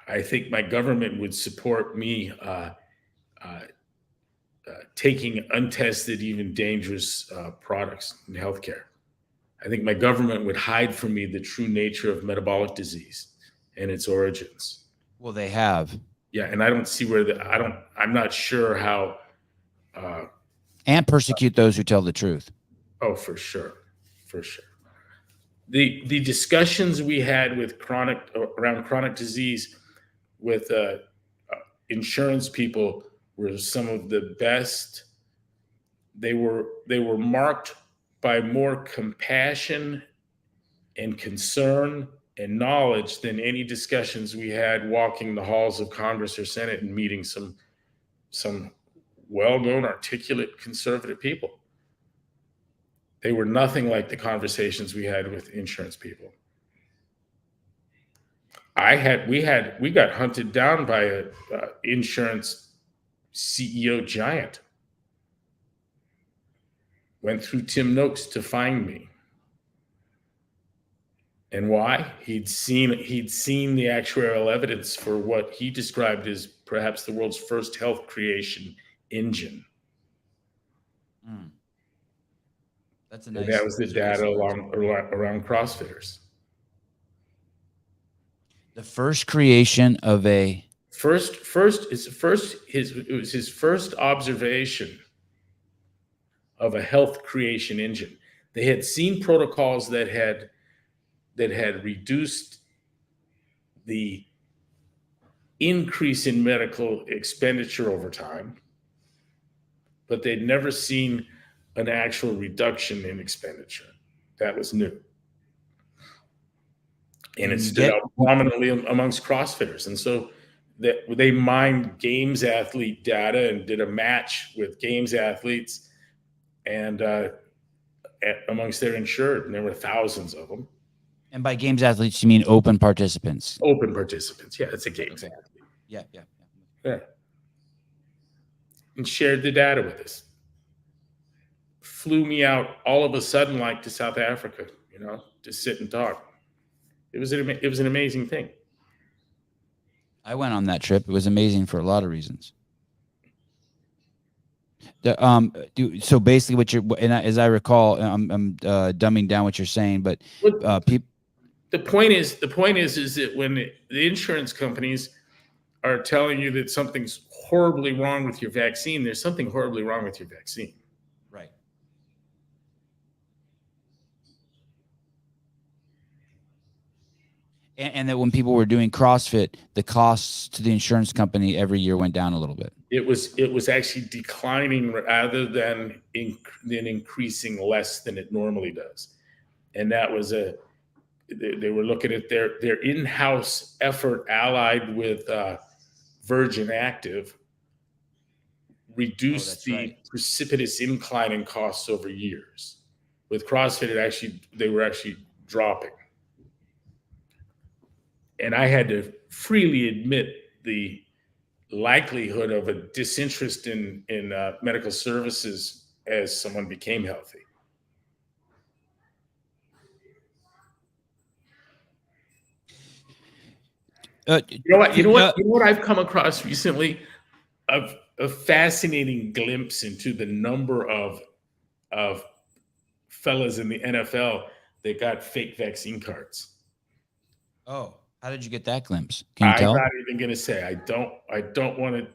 I think my government would support me taking untested, even dangerous products in healthcare. I think my government would hide from me the true nature of metabolic disease and its origins.
Well, they have.
Yeah, and I don't see I'm not sure how.
And persecute those who tell the truth.
Oh, for sure. The discussions we had with around chronic disease with insurance people were some of the best. They were marked by more compassion and concern and knowledge than any discussions we had walking the halls of Congress or Senate and meeting some well-known, articulate, conservative people. They were nothing like the conversations we had with insurance people. We got hunted down by a insurance CEO giant. Went through Tim Noakes to find me. And why? He'd seen the actuarial evidence for what he described as perhaps the world's first health creation engine.
That's a nice.
And that was the data around CrossFitters.
The first creation of a
it was his first observation of a health creation engine. They had seen protocols that had reduced the increase in medical expenditure over time, but they'd never seen an actual reduction in expenditure. That was new. And it stood out prominently amongst CrossFitters. And so they mined games athlete data and did a match with games athletes and amongst their insured, and there were thousands of them.
And by games athletes, you mean open participants?
Open participants. Yeah, it's a games athlete.
Yeah.
And shared the data with us. Flew me out all of a sudden, like to South Africa, to sit and talk. It was an amazing thing.
I went on that trip. It was amazing for a lot of reasons. So basically, as I recall, I'm dumbing down what you're saying, but
the point is that when the insurance companies are telling you that something's horribly wrong with your vaccine, there's something horribly wrong with your vaccine.
Right. And that when people were doing CrossFit, the costs to the insurance company every year went down a little bit.
It was actually declining rather than increasing less than it normally does. And that was they were looking at their in-house effort allied with Virgin Active reduced precipitous incline in costs over years. With CrossFit, they were actually dropping. And I had to freely admit the likelihood of a disinterest in medical services as someone became healthy. You know what I've come across recently? A fascinating glimpse into the number of fellas in the NFL that got fake vaccine cards.
Oh. How did you get that glimpse? Can you tell?
I'm not even going to say. I don't want to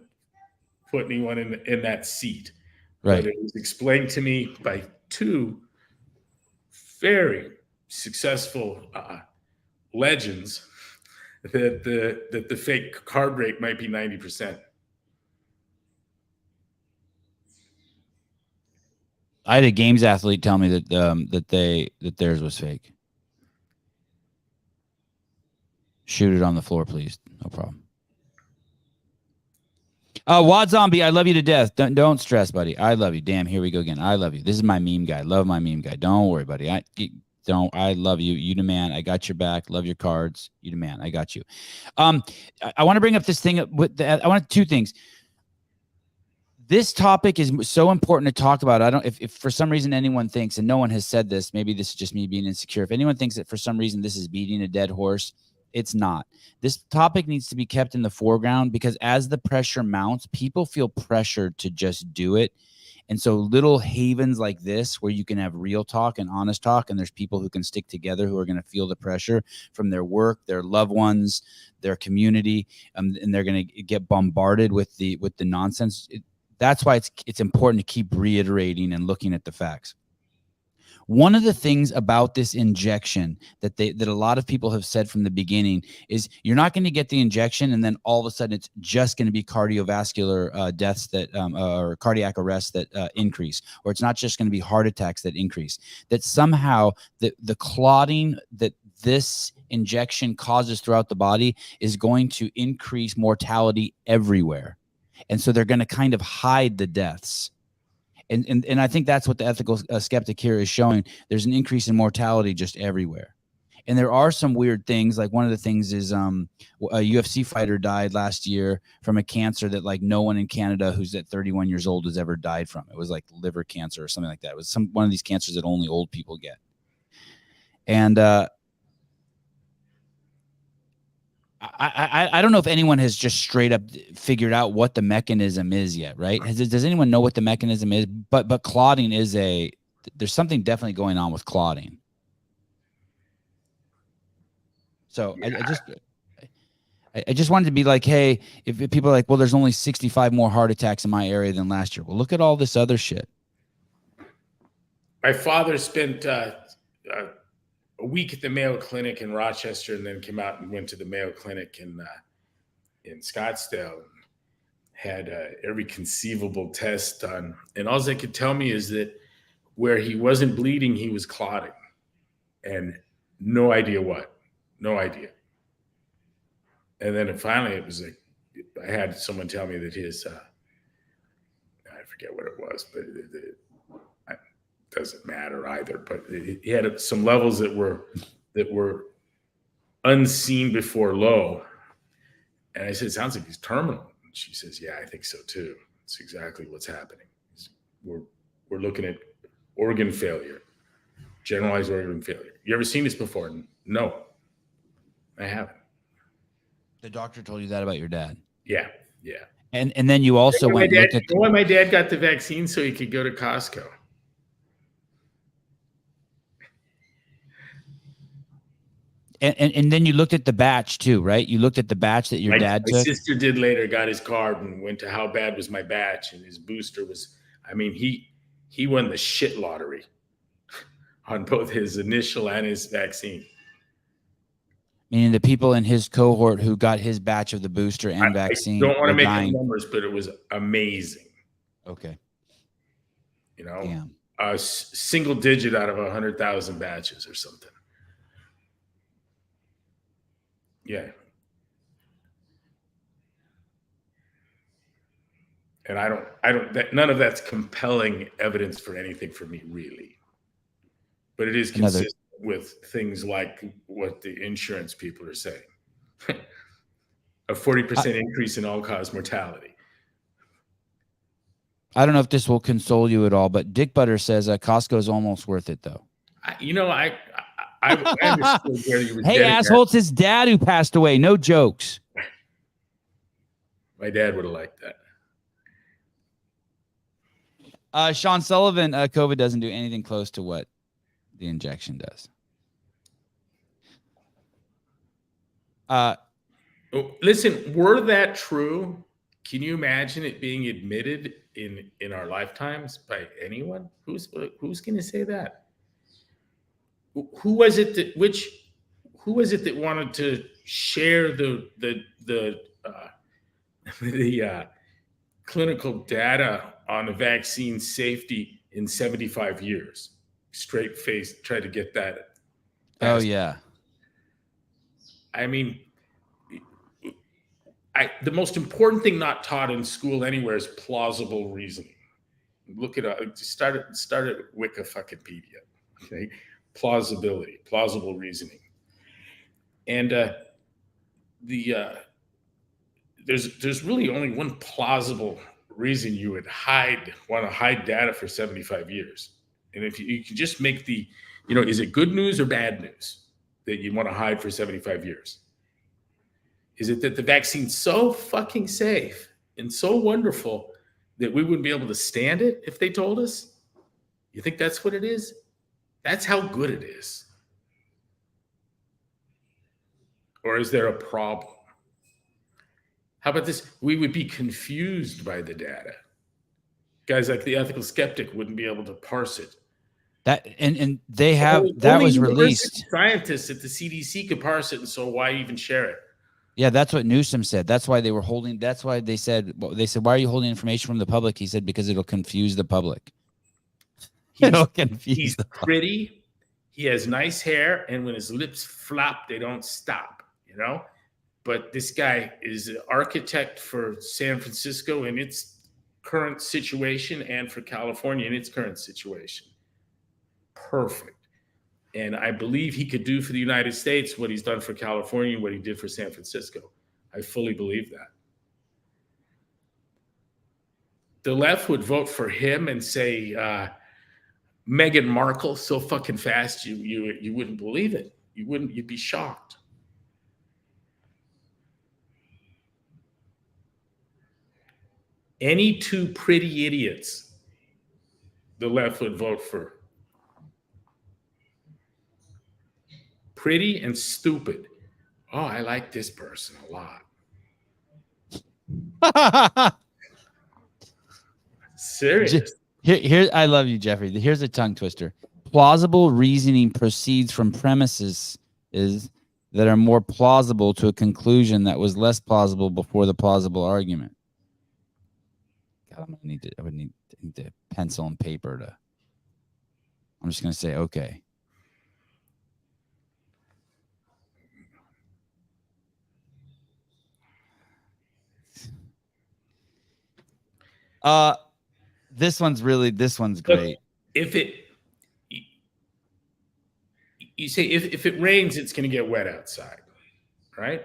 put anyone in that seat.
Right.
But it was explained to me by two very, successful legends that the fake card rate might be 90%.
I had a games athlete tell me that theirs was fake. Shoot it on the floor, please. No problem. Wad Zombie, I love you to death. Don't stress, buddy. I love you. Damn, here we go again. I love you. This is my meme guy. Love my meme guy. Don't worry, buddy. I love you. You the man. I got your back. Love your cards. You the man. I got you. I want to bring up this thing with I want two things. This topic is so important to talk about. I don't, if for some reason anyone thinks, and no one has said this, maybe this is just me being insecure. If anyone thinks that for some reason this is beating a dead horse, it's not. This topic needs to be kept in the foreground because as the pressure mounts, people feel pressured to just do it. And so little havens like this, where you can have real talk and honest talk, and there's people who can stick together who are going to feel the pressure from their work, their loved ones, their community, and they're going to get bombarded with the nonsense. That's why it's important to keep reiterating and looking at the facts. One of the things about this injection that a lot of people have said from the beginning is you're not going to get the injection and then all of a sudden it's just going to be cardiovascular deaths or cardiac arrests that increase, or it's not just going to be heart attacks that increase. That somehow the clotting that this injection causes throughout the body is going to increase mortality everywhere. And so they're going to kind of hide the deaths. And I think that's what the ethical skeptic here is showing. There's an increase in mortality just everywhere. And there are some weird things. Like one of the things is a UFC fighter died last year from a cancer that like no one in Canada who's at 31 years old has ever died from. It was like liver cancer or something like that. It was one of these cancers that only old people get. And I don't know if anyone has just straight up figured out what the mechanism is yet, right? Does anyone know what the mechanism is? But clotting is there's something definitely going on with clotting. So yeah. I just wanted to be like, hey, if people are like, well, there's only 65 more heart attacks in my area than last year. Well, look at all this other shit.
My father spent a week at the Mayo Clinic in Rochester, and then came out and went to the Mayo Clinic in Scottsdale, and had every conceivable test done. And all they could tell me is that where he wasn't bleeding, he was clotting, and no idea what, no idea. And then finally it was like, I had someone tell me that his, I forget what it was, but it doesn't matter either, but he had some levels that were unseen before low. And I said, it sounds like he's terminal. And she says, yeah, I think so too. It's exactly what's happening. We're looking at organ failure, generalized organ failure. You ever seen this before? No, I haven't.
The doctor told you that about your dad?
Yeah.
And then you also went
and looked at why my dad got the vaccine so he could go to Costco.
And then you looked at the batch too, right? You looked at the batch that your dad took.
My sister did later, got his card and went to how bad was my batch, and his booster was, I mean, he won the shit lottery on both his initial and his vaccine.
Meaning the people in his cohort who got his batch of the booster and vaccine.
I don't want to make the numbers, but it was amazing.
Okay.
You know, damn. A single digit out of 100,000 batches or something. Yeah. And none of that's compelling evidence for anything for me, really. But it is consistent with things like what the insurance people are saying. A 40% increase in all-cause mortality.
I don't know if this will console you at all, but Dick Butter says Costco is almost worth it, though.
I understood where you were.
Hey, asshole, it's his dad who passed away. No jokes.
My dad would have liked that.
Sean Sullivan, COVID doesn't do anything close to what the injection does.
Listen, were that true, can you imagine it being admitted in our lifetimes by anyone? Who's going to say that? who was it that wanted to share the clinical data on the vaccine safety in 75 years? Straight face, try to get that.
Oh yeah.
I mean, the most important thing not taught in school anywhere is plausible reasoning. Look it up. Start at Wikipedia. Okay, plausible reasoning, and there's really only one plausible reason you would want to hide data for 75 years, and if you can just make is it good news or bad news that you want to hide for 75 years? Is it that the vaccine's so fucking safe and so wonderful that we wouldn't be able to stand it if they told us? You think that's what it is? That's how good it is. Or is there a problem? How about this? We would be confused by the data. Guys like the ethical skeptic wouldn't be able to parse it.
That and they have that was released.
Scientists at the CDC could parse it, and so why even share it?
Yeah, that's what Newsom said. That's why they were holding. That's why they said, why are you holding information from the public? He said, because it'll confuse the public.
He's pretty. He has nice hair. And when his lips flop, they don't stop, But this guy is an architect for San Francisco in its current situation and for California in its current situation. Perfect. And I believe he could do for the United States what he's done for California and what he did for San Francisco. I fully believe that. The left would vote for him and say, Meghan Markle so fucking fast, you wouldn't believe it. You'd be shocked. Any two pretty idiots, the left would vote for. Pretty and stupid. Oh, I like this person a lot. Serious.
Here, I love you, Jeffrey. Here's a tongue twister. Plausible reasoning proceeds from premises that are more plausible to a conclusion that was less plausible before the plausible argument. God, I would need to pencil and paper to. I'm just gonna say okay. This one's great.
You say if it rains, it's going to get wet outside, right?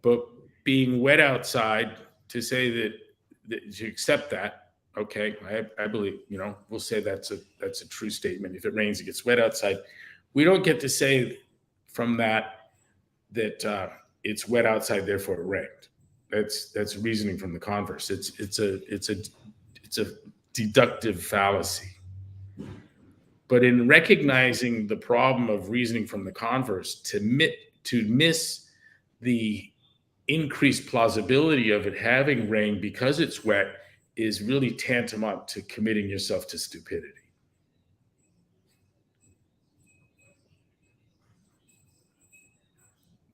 But being wet outside, to say that you accept that, okay, I believe, we'll say that's a true statement. If it rains, it gets wet outside. We don't get to say from that it's wet outside, therefore it rained. That's reasoning from the converse. It's a deductive fallacy. But in recognizing the problem of reasoning from the converse, to miss the increased plausibility of it having rain because it's wet is really tantamount to committing yourself to stupidity.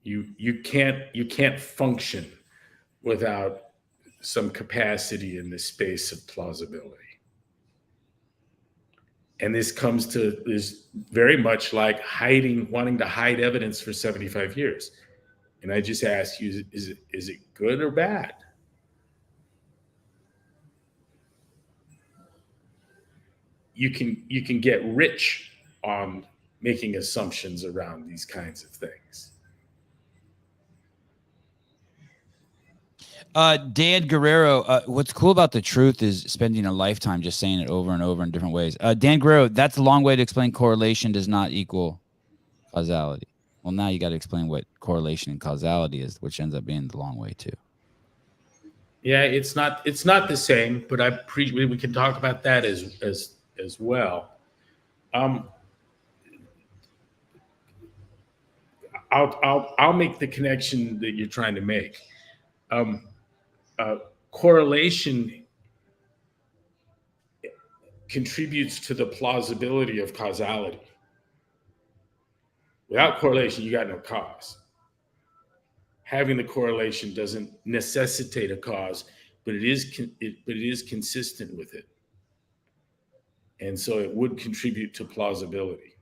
You can't function without some capacity in the space of plausibility. And this is very much like wanting to hide evidence for 75 years. And I just ask you, is it good or bad? You can get rich on making assumptions around these kinds of things.
Dan Guerrero, what's cool about the truth is spending a lifetime just saying it over and over in different ways. Dan Guerrero, that's a long way to explain correlation does not equal causality. Well, now you got to explain what correlation and causality is, which ends up being the long way too.
Yeah, it's not the same, but we can talk about that as well. I'll make the connection that you're trying to make. Correlation contributes to the plausibility of causality. Without correlation, you got no cause. Having the correlation doesn't necessitate a cause, but it is consistent with it. And so it would contribute to plausibility.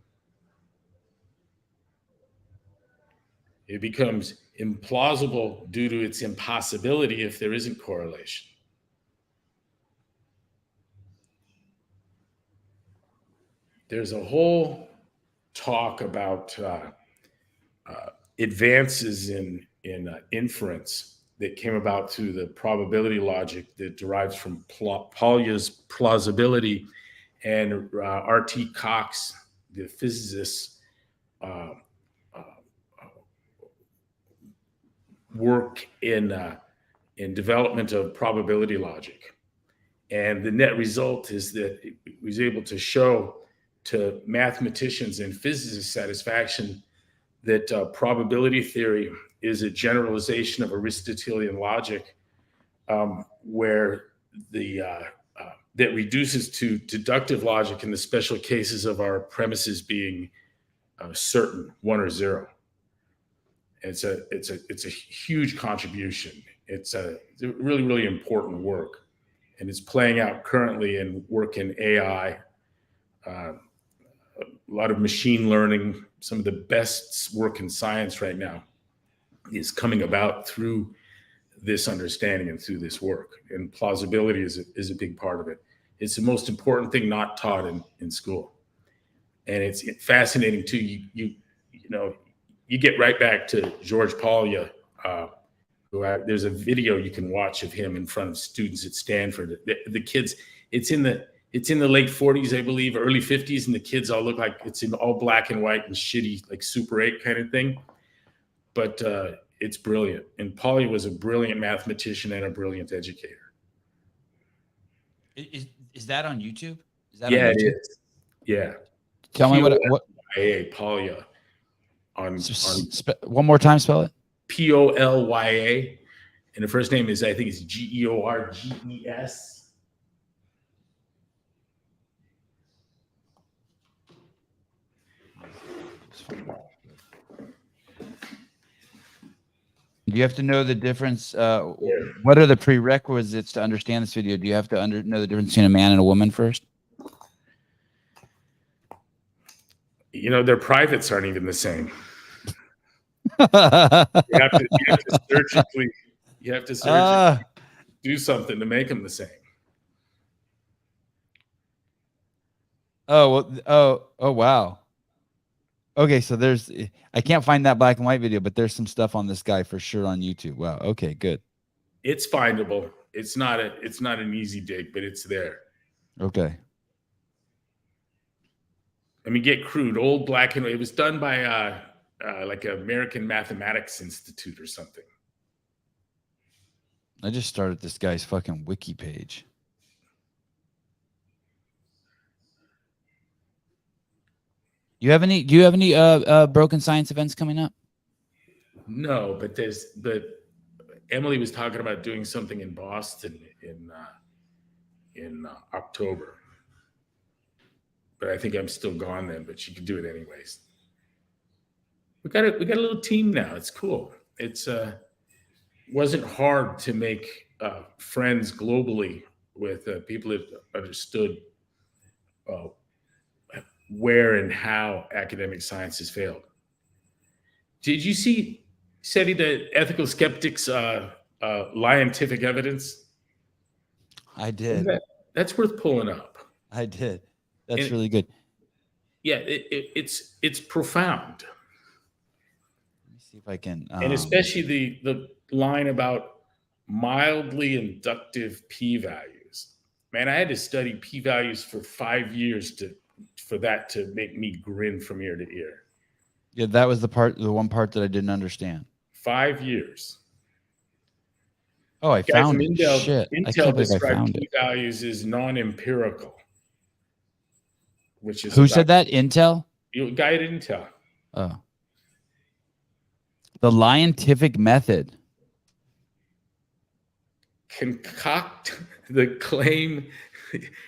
It becomes implausible due to its impossibility if there isn't correlation. There's a whole talk about advances in inference that came about through the probability logic that derives from Polya's plausibility, and R.T. Cox, the physicist, work in development of probability logic. And the net result is that it was able to show to mathematicians and physicists' satisfaction that probability theory is a generalization of Aristotelian logic, where that reduces to deductive logic in the special cases of our premises being certain, 1 or 0. It's a huge contribution. It's a really, really important work, and it's playing out currently in work in AI, a lot of machine learning. Some of the best work in science right now is coming about through this understanding and through this work. And plausibility is a big part of it. It's the most important thing not taught in school. And it's fascinating too. You know, you get right back to George Polya. There's a video you can watch of him in front of students at Stanford. The kids, it's in the late 40s, I believe, early 50s, and the kids all look like it's in all black and white and shitty, like Super 8 kind of thing. But it's brilliant. And Polya was a brilliant mathematician and a brilliant educator.
Is that on YouTube?
Yeah, it is. Yeah.
Tell me what
Polya.
One more time, spell it.
Polya, and the first name is, I think it's Georges.
You have to know the difference. What are the prerequisites to understand this video? Do you have to know the difference between a man and a woman first?
You know, their privates aren't even the same. You have to surgically do something to make them the same.
Oh, wow. Okay, so I can't find that black and white video, but there's some stuff on this guy for sure on YouTube. Wow. Okay, good.
It's findable. It's not an easy dig, but it's there.
Okay.
I mean, get crude. Old black and white. It was done by like American Mathematics Institute or something.
I just started this guy's fucking wiki page. Do you have any broken science events coming up?
No, but Emily was talking about doing something in Boston in October. But I think I'm still gone then, but she could do it anyways. We got a little team now. It's cool. It's wasn't hard to make friends globally with people that understood where and how academic science has failed. Did you see, Seti, the ethical skeptics' scientific evidence?
I did.
That's worth pulling up.
I did. That's really good.
Yeah, it's profound.
Let me see if I can.
And especially the line about mildly inductive p-values. Man, I had to study p-values for 5 years for that to make me grin from ear to ear.
Yeah, that was the one part that I didn't understand.
5 years.
Oh, I found it.
Intel,
Shit.
Intel described p-values as non-empirical.
Who said that? Intel?
You guy at Intel.
Oh. The scientific method.
Concoct the claim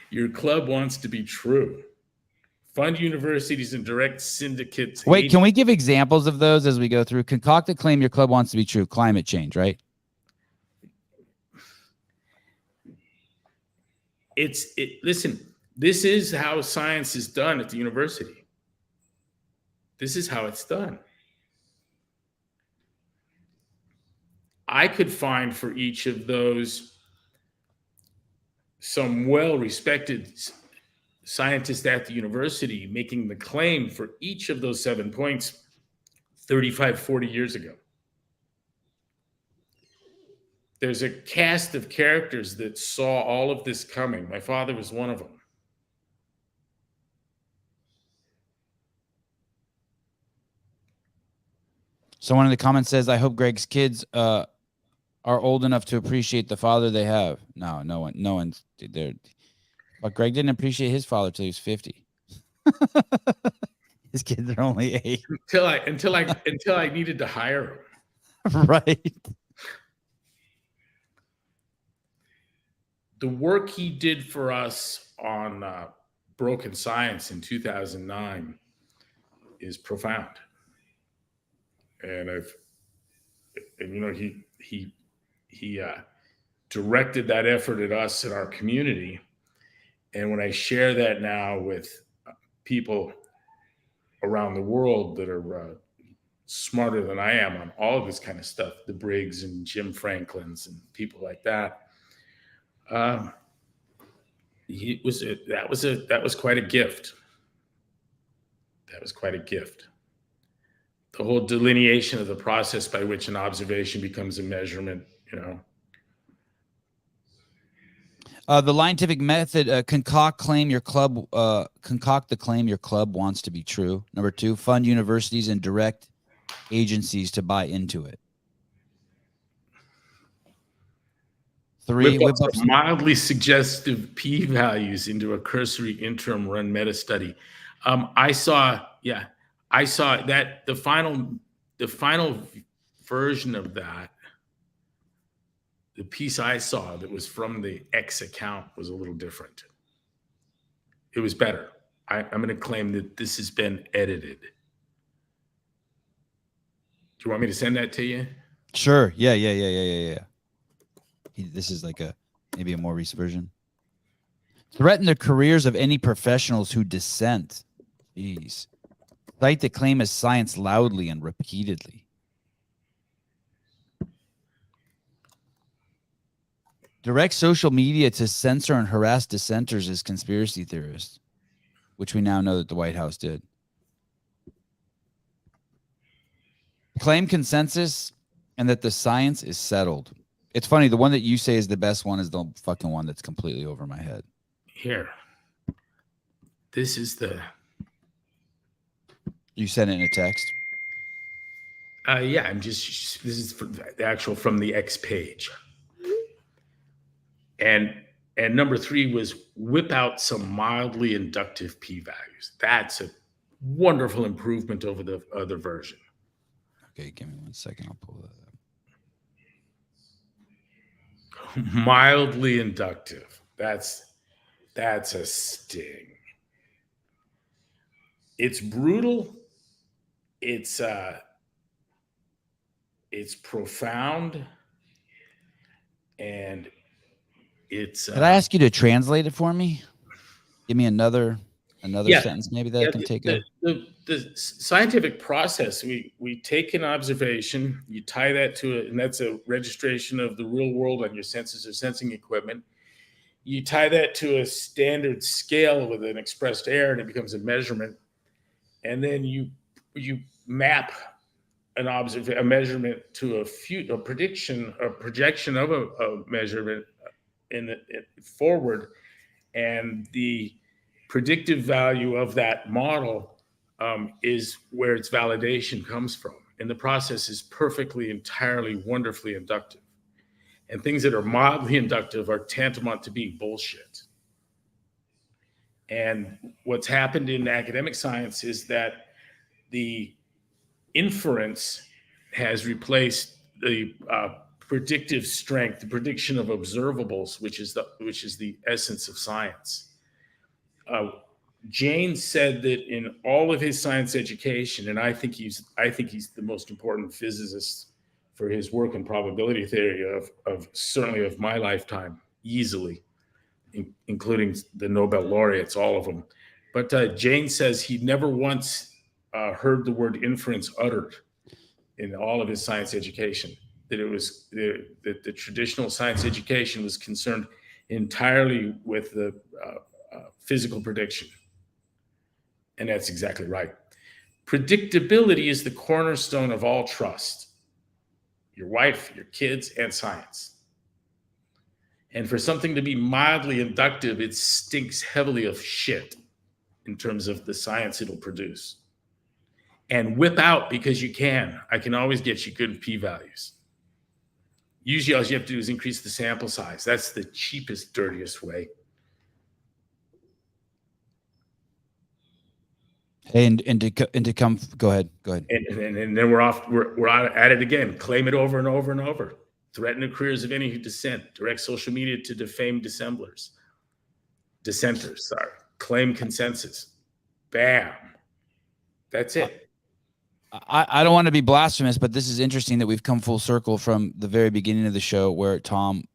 your club wants to be true. fund universities and direct syndicates.
Wait, can we give examples of those as we go through? Concoct the claim your club wants to be true. Climate change, right?
Listen, this is how science is done at the university. This is how it's done. I could find for each of those some well-respected scientists at the university making the claim for each of those 7 points 35, 40 years ago. There's a cast of characters that saw all of this coming. My father was one of them.
Someone in the comments says, I hope Greg's kids are old enough to appreciate the father they have. No one's there. But Greg didn't appreciate his father till he was 50. His kids are only 8.
Until I needed to hire him.
Right.
The work he did for us on Broken Science in 2009 is profound. And he directed that effort at us in our community. And when I share that now with people around the world that are smarter than I am on all of this kind of stuff, the Briggs and Jim Franklins and people like that, that was quite a gift. That was quite a gift. The whole delineation of the process by which an observation becomes a measurement,
The scientific method, concoct the claim your club wants to be true. Number 2, fund universities and direct agencies to buy into it. 3,
whip up some mildly suggestive p-values into a cursory interim run meta study. I saw that the final version of that, the piece I saw that was from the X account was a little different. It was better. I'm going to claim that this has been edited. Do you want me to send that to you?
Sure. Yeah. This is like maybe a more recent version. Threaten the careers of any professionals who dissent. Jeez. Cite the claim as science loudly and repeatedly. Direct social media to censor and harass dissenters as conspiracy theorists, which we now know that the White House did. Claim consensus and that the science is settled. It's funny, the one that you say is the best one is the fucking one that's completely over my head.
Here. This is the...
You sent it in a text?
Yeah, this is the actual from the X page. And number 3 was whip out some mildly inductive p-values. That's a wonderful improvement over the other version.
Okay, give me 1 second. I'll pull that up.
Mildly inductive. That's a sting. It's brutal. It's profound. And it's
Could I ask you to translate it for me? Give me another sentence maybe that I can take a...
The scientific process, we take an observation, you tie that to it, and that's a registration of the real world on your sensors or sensing equipment. You tie that to a standard scale with an expressed error, and it becomes a measurement. And then you map a measurement to a prediction, a projection of a measurement forward, and the predictive value of that model is where its validation comes from. And the process is perfectly, entirely, wonderfully inductive. And things that are mildly inductive are tantamount to being bullshit. And what's happened in academic science is that the inference has replaced the predictive strength, the prediction of observables, which is the essence of science. Jane said that in all of his science education, and I think he's the most important physicist for his work in probability theory of certainly of my lifetime, easily, including the Nobel laureates, all of them. But Jane says he never once heard the word inference uttered in all of his science education. That it was that the traditional science education was concerned entirely with the physical prediction. And that's exactly right. Predictability is the cornerstone of all trust. Your wife, your kids, and science. And for something to be mildly inductive, it stinks heavily of shit in terms of the science it'll produce. And whip out because you can. I can always get you good p-values. Usually all you have to do is increase the sample size. That's the cheapest, dirtiest way.
And to come, go ahead.
And then we're off. We're at it again. Claim it over and over and over. Threaten the careers of any who dissent. Direct social media to defame dissenters. Claim consensus. Bam. That's it.
I don't want to be blasphemous, but this is interesting that we've come full circle from the very beginning of the show where Tom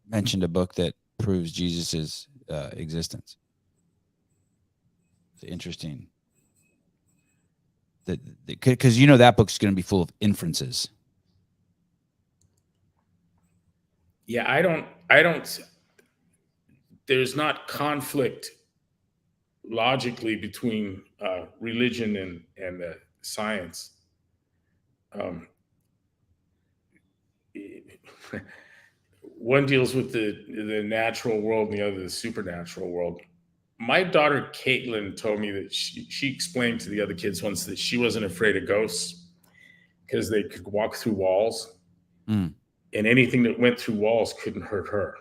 mentioned a book that proves Jesus's existence. It's interesting. Because that book's going to be full of inferences.
Yeah, I don't. There's not conflict logically between religion and science. One deals with the natural world and the other the supernatural world. My daughter Caitlin told me that she explained to the other kids once that she wasn't afraid of ghosts because they could walk through walls, and anything that went through walls couldn't hurt her.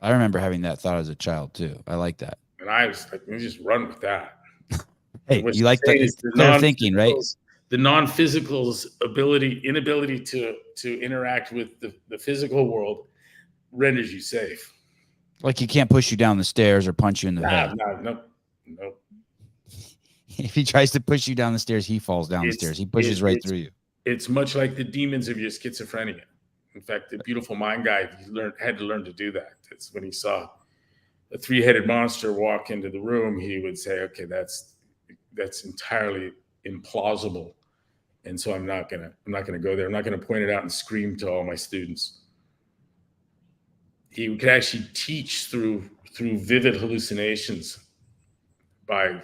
I remember having that thought as a child too. I like that.
And I was like, "You just run with that."
Hey, you like that? Clear thinking, right?
The non-physical's inability to interact with the physical world renders you safe.
Like he can't push you down the stairs or punch you in the head.
No.
If he tries to push you down the stairs, he falls down the stairs. He pushes right through you.
It's much like the demons of your schizophrenia. In fact, the Beautiful Mind guy had to learn to do that. It's when he saw a three-headed monster walk into the room, he would say, "Okay, that's entirely implausible, and so I'm not gonna go there. I'm not gonna point it out and scream to all my students." He could actually teach through vivid hallucinations by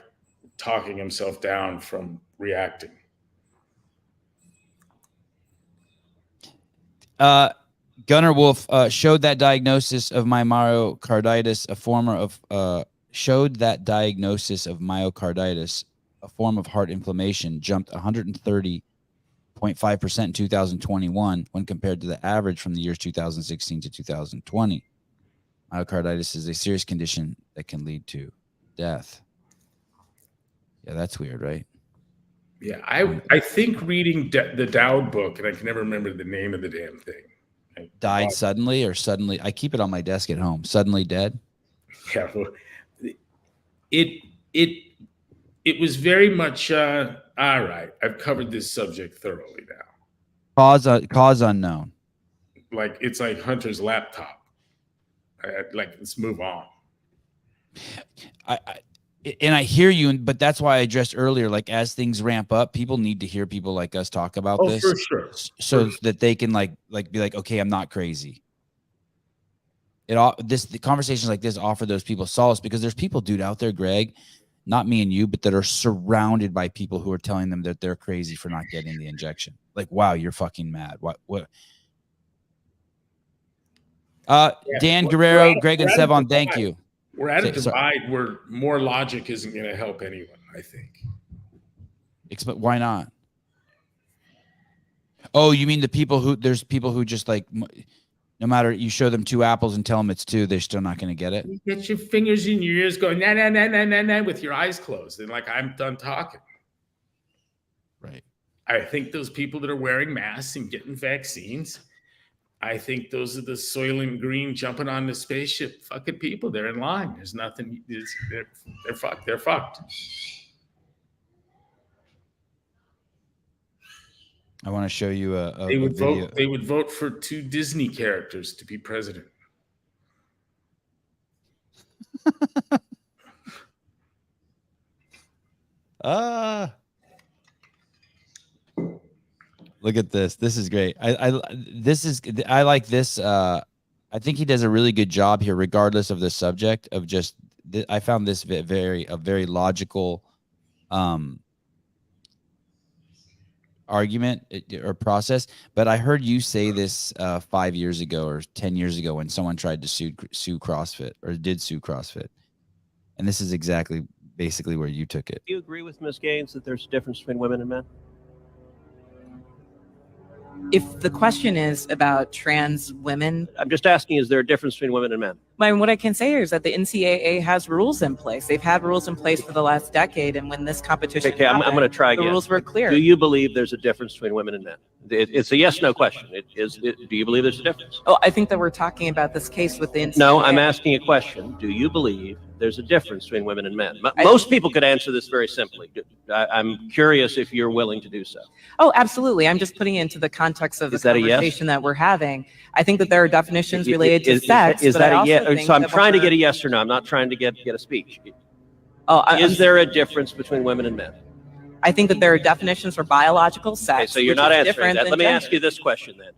talking himself down from reacting.
Gunnar Wolf showed that diagnosis of myocarditis, showed that diagnosis of myocarditis, a form of heart inflammation, jumped 130.5% in 2021 when compared to the average from the years 2016 to 2020. Myocarditis is a serious condition that can lead to death. Yeah, that's weird, right?
Yeah, I think reading the Dowd book, and I can never remember the name of the damn thing.
Died suddenly or suddenly? I keep it on my desk at home. Suddenly dead?
Yeah, well, it was very much all right. I've covered this subject thoroughly now.
Cause unknown.
Like it's like Hunter's laptop. Let's move on.
And I hear you, but that's why I addressed earlier, like as things ramp up, people need to hear people like us talk about this.
For sure.
So that they can like be like, okay, I'm not crazy. The conversations like this offer those people solace because there's people, dude, out there, Greg, not me and you, but that are surrounded by people who are telling them that they're crazy for not getting the injection. Like, wow, you're fucking mad. What? Dan Guerrero, Greg and Sevan, thank you.
We're at a divide where more logic isn't going to help anyone, I think.
Why not? Oh, you mean there's people who just like, no matter, you show them two apples and tell them it's two, they're still not going to get it?
You get your fingers in your ears going, nah, with your eyes closed. And like, I'm done talking.
Right.
I think those people that are wearing masks and getting vaccines, I think those are the Soylent Green jumping on the spaceship fucking people. They're in line. There's nothing. They're fucked. They're fucked.
I want to show you a
They would
video.
vote. They would vote for 2 Disney characters to be president.
Look at this. This is great. I like this. I think he does a really good job here, regardless of the subject of just. I found this a very logical argument or process. But I heard you say this 5 years ago or 10 years ago when someone tried to sue CrossFit or did sue CrossFit, and this is basically where you took it.
Do you agree with Ms. Gaines that there's a difference between women and men?
If the question is about trans women,
I'm just asking, is there a difference between women and men?
what I can say is that the NCAA has rules in place. They've had rules in place for the last decade, and when this competition
Okay, I'm
happened,
going to try
the
again.
rules were clear.
Do you believe there's a difference between women and men? It's a yes/no question. Do you believe there's a difference?
Oh, I think that we're talking about this case with the NCAA.
No, I'm asking a question. Do you believe there's a difference between women and men? Most people could answer this very simply. I'm curious if you're willing to do so.
Oh, absolutely. I'm just putting it into the context of the
Is that a yes?
conversation that we're having. I think that there are definitions related to sex.
Is
but
that
I
a
also
yes?
think
So I'm
that
trying to
we're-
get a yes or no. I'm not trying to get a speech.
Oh,
Is there a difference between women and men?
I think that there are definitions for biological sex.
Okay, so you're
which
not
is
answering
different
that.
than
Let me
gender.
ask you this question then.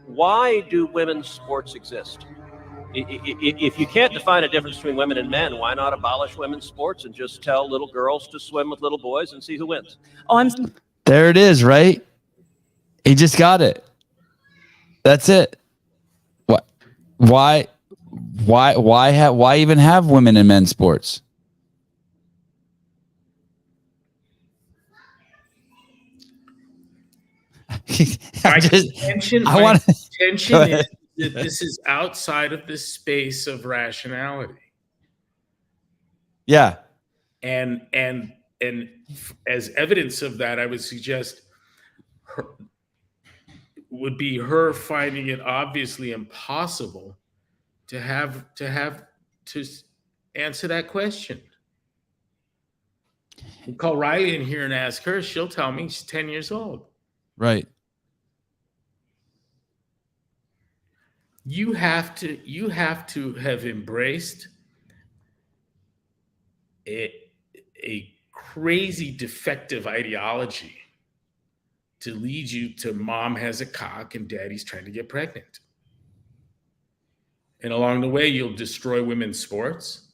Why do women's sports exist? If you can't define a difference between women and men, why not abolish women's sports and just tell little girls to swim with little boys and see who wins?
Oh,
There it is, right? He just got it. That's it. What? Why even have women in men's sports?
My
want
contention is that this is outside of the space of rationality.
Yeah.
And as evidence of that, I would suggest would be her finding it obviously impossible to answer that question. We'll call Riley in here and ask her. She'll tell me she's 10 years old.
Right.
You have to have embraced a crazy defective ideology to lead you to mom has a cock and daddy's trying to get pregnant. And along the way, you'll destroy women's sports,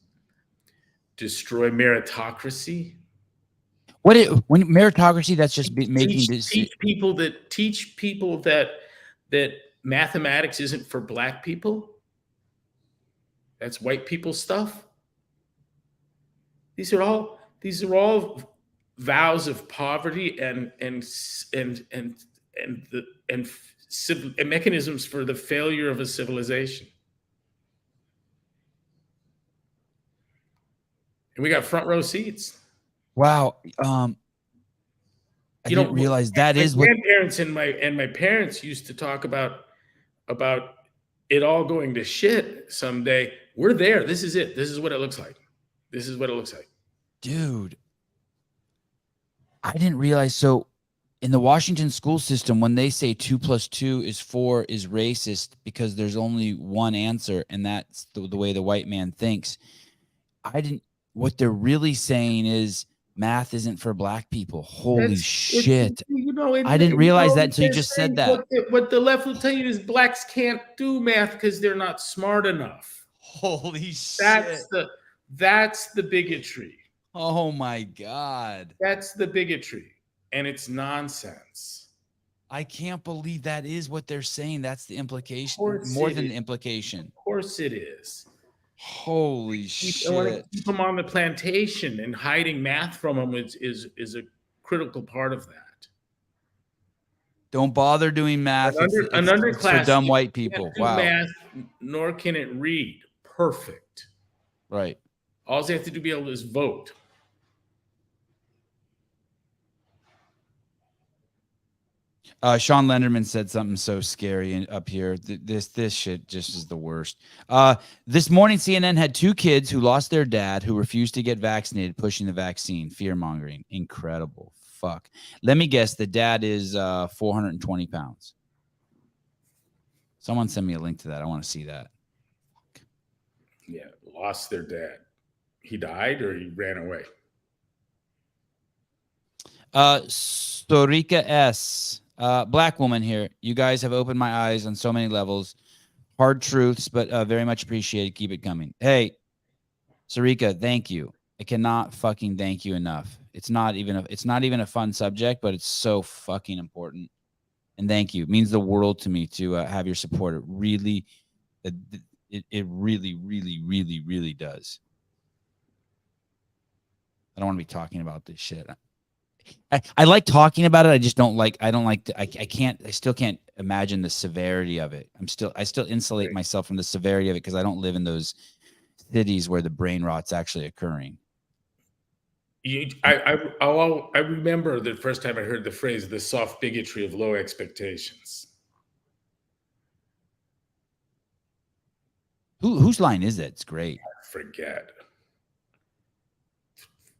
destroy meritocracy.
When meritocracy, that's just making
teach people that mathematics isn't for black people. That's white people stuff. These are all vows of poverty and mechanisms for the failure of a civilization. And we got front row seats.
Wow. I didn't realize that is what
grandparents and my parents used to talk about it all going to shit someday. We're there. This is it. This is what it looks like. This is what it looks like.
Dude. I didn't realize. So in the Washington school system, when they say 2 + 2 is 4 is racist because there's only one answer, and that's the way the white man thinks. What they're really saying is math isn't for black people. Holy shit. I didn't realize that until you just said that.
What the left will tell you is blacks can't do math because they're not smart enough.
Holy shit.
That's the bigotry.
Oh my God.
That's the bigotry. And it's nonsense.
I can't believe that is what they're saying. That's the implication.
More
than the implication.
Of course it is.
Holy shit.
I want to keep them on the plantation, and hiding math from them is a critical part of that.
Don't bother doing math.
An underclass
it's for dumb white people.
Can't do
Wow.
math, nor can it read. Perfect.
Right.
All they have to do be able to is vote.
Sean Lenderman said something so scary up here. This shit just is the worst. This morning, CNN had 2 kids who lost their dad who refused to get vaccinated, pushing the vaccine. Fear mongering. Incredible. Fuck. Let me guess. The dad is 420 pounds. Someone send me a link to that. I want to see that.
Yeah, lost their dad. He died or he ran away?
Storika S. Black woman here. You guys have opened my eyes on so many levels. Hard truths, but very much appreciated. Keep it coming. Hey, Sarika, thank you. I cannot fucking thank you enough. It's not even a fun subject, but it's so fucking important. And thank you. It means the world to me to have your support. It really, it really, really, really, really does. I don't want to be talking about this shit. I like talking about it. I just don't like. I still can't imagine the severity of it. I still insulate myself from the severity of it because I don't live in those cities where the brain rot's actually occurring.
I remember the first time I heard the phrase "the soft bigotry of low expectations."
Whose line is it? It's great.
I forget.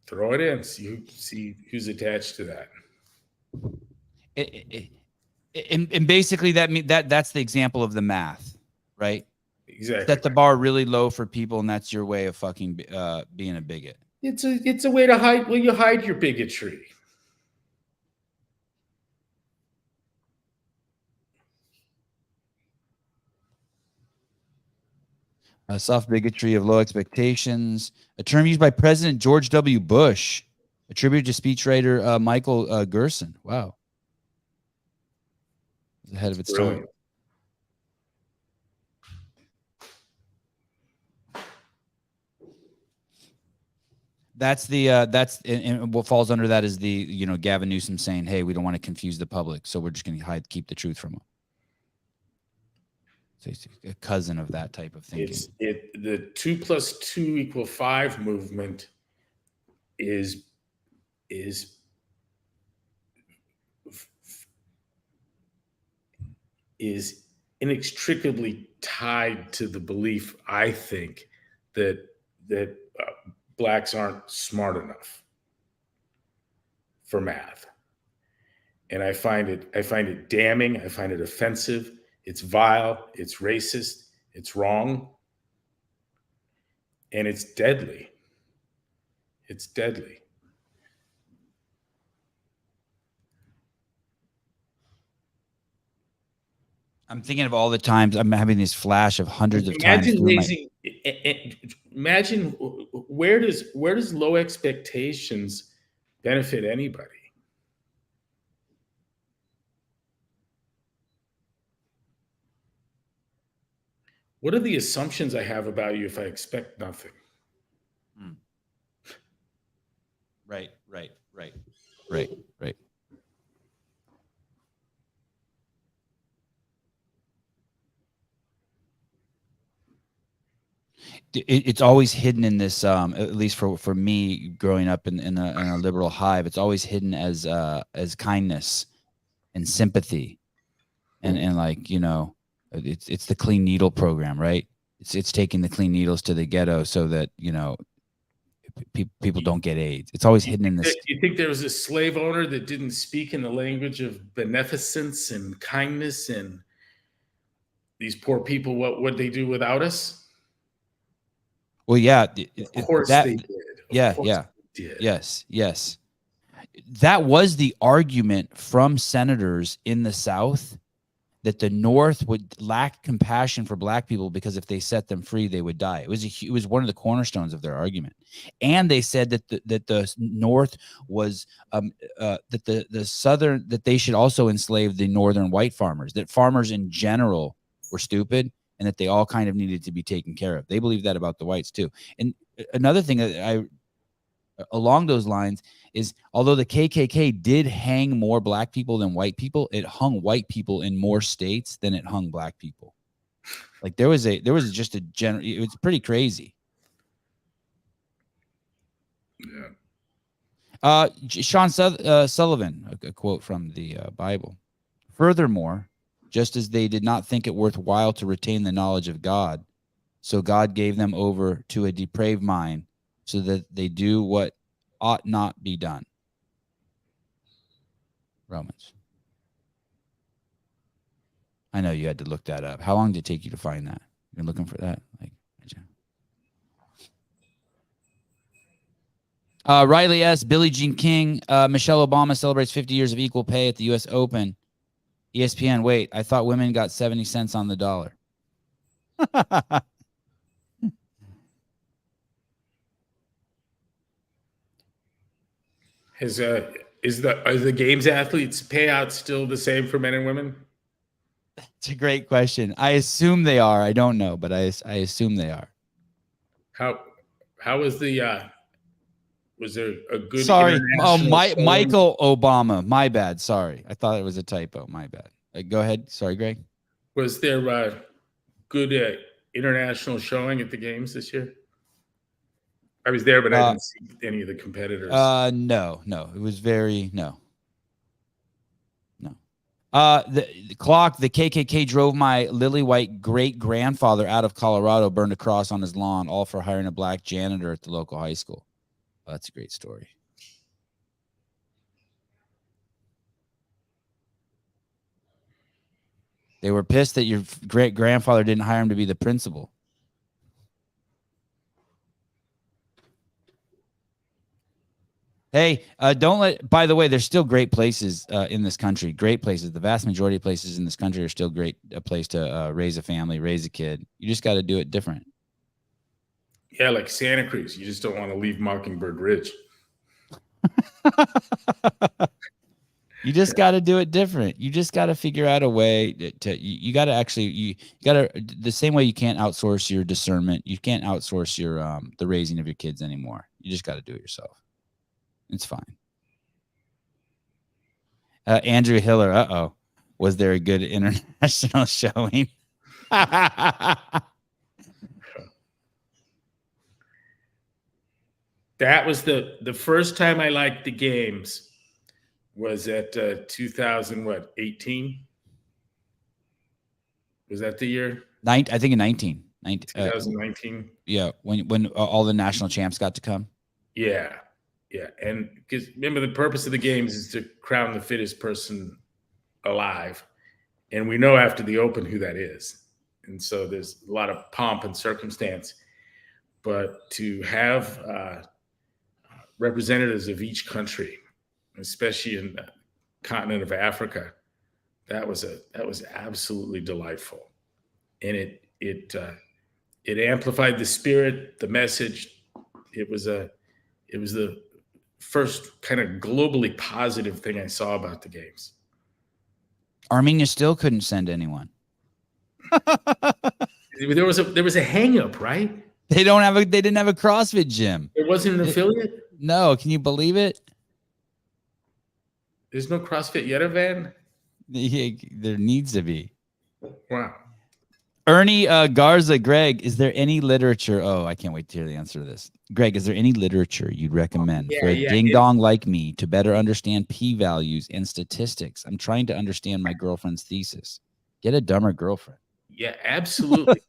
Throw it in. See who's attached to that.
And basically that's the example of the math, right?
Exactly.
Set the bar really low for people, and that's your way of fucking being a bigot.
It's a way to hide. Well, you hide your bigotry.
Soft bigotry of low expectations, a term used by President George W. Bush, attributed to speechwriter Michael Gerson. Wow. It's ahead of its time. That's and what falls under that is the, Gavin Newsom saying, hey, we don't want to confuse the public, so we're just going to keep the truth from them. So it's a cousin of that type of thinking.
The 2 + 2 = 5 movement is inextricably tied to the belief, I think, that blacks aren't smart enough for math. And I find it damning. I find it offensive. It's vile. It's racist. It's wrong. And it's deadly. It's deadly.
I'm thinking of all the times I'm having this flash of hundreds of times.
Imagine where does low expectations benefit anybody? What are the assumptions I have about you if I expect nothing?
Right. It's always hidden in this, at least for me growing up in a liberal hive, it's always hidden as kindness and sympathy, and like, it's the clean needle program, right? It's taking the clean needles to the ghetto so that people don't get AIDS. It's always hidden in this.
You think there was a slave owner that didn't speak in the language of beneficence and kindness, and these poor people, what would they do without us?
Well, yeah,
of course they did.
Yeah.
They did.
Yes. That was the argument from senators in the South, that the North would lack compassion for black people because if they set them free, they would die. It was one of the cornerstones of their argument. And they said that the North was that the Southern, that they should also enslave the Northern white farmers, that farmers in general were stupid, and that they all kind of needed to be taken care of. They believe that about the whites too. And another thing that along those lines is, although the KKK did hang more black people than white people, it hung white people in more states than it hung black people. Like there was just a general, it was pretty crazy.
Yeah.
Sean Sullivan, a quote from the Bible. Furthermore, just as they did not think it worthwhile to retain the knowledge of God, so God gave them over to a depraved mind, so that they do what ought not be done. Romans. I know you had to look that up. How long did it take you to find that? You've been looking for that? Riley S., Billie Jean King, Michelle Obama celebrates 50 years of equal pay at the U.S. Open. ESPN, wait, I thought women got 70 cents on the dollar.
Are the games athletes payout still the same for men and women?
It's a great question. I assume they are. I don't know, but I assume they are.
How was the was there a good
Sorry. Oh,
international
Michael Obama. My bad. Sorry. I thought it was a typo. My bad. Go ahead. Sorry, Greg.
Was there good international showing at the games this year? I was there, but I didn't see any of the competitors.
No. It was no. The clock, the KKK drove my lily white great grandfather out of Colorado, burned a cross on his lawn, all for hiring a black janitor at the local high school. Oh, that's a great story. They were pissed that your great grandfather didn't hire him to be the principal. Hey, by the way, there's still great places in this country. Great places. The vast majority of places in this country are still a place to raise a family, raise a kid. You just got to do it different.
Yeah, like Santa Cruz. You just don't want to leave Mockingbird Ridge.
You just got to do it different. You just got to figure out a way you got to the same way you can't outsource your discernment. You can't outsource your the raising of your kids anymore. You just got to do it yourself. It's fine. Andrew Hiller. Was there a good international showing?
That was the first time I liked the games was at 2018. Was that the year?
I think in 19.
2019.
Yeah, when all the national champs got to come.
Yeah. And because remember, the purpose of the games is to crown the fittest person alive. And we know after the Open who that is. And so there's a lot of pomp and circumstance. But to have representatives of each country, especially in the continent of Africa, that was absolutely delightful. And it amplified the spirit, the message. It was the first kind of globally positive thing I saw about the games.
Armenia still couldn't send anyone.
There was a hang up, right?
They didn't have a CrossFit gym.
There wasn't an affiliate?
No, can you believe it?
There's no CrossFit Yerevan?
There needs to be.
Wow.
Ernie Garza, Greg, is there any literature? Oh, I can't wait to hear the answer to this. Greg, is there any literature you'd recommend for a ding-dong like me to better understand p-values and statistics? I'm trying to understand my girlfriend's thesis. Get a dumber girlfriend.
Yeah, absolutely.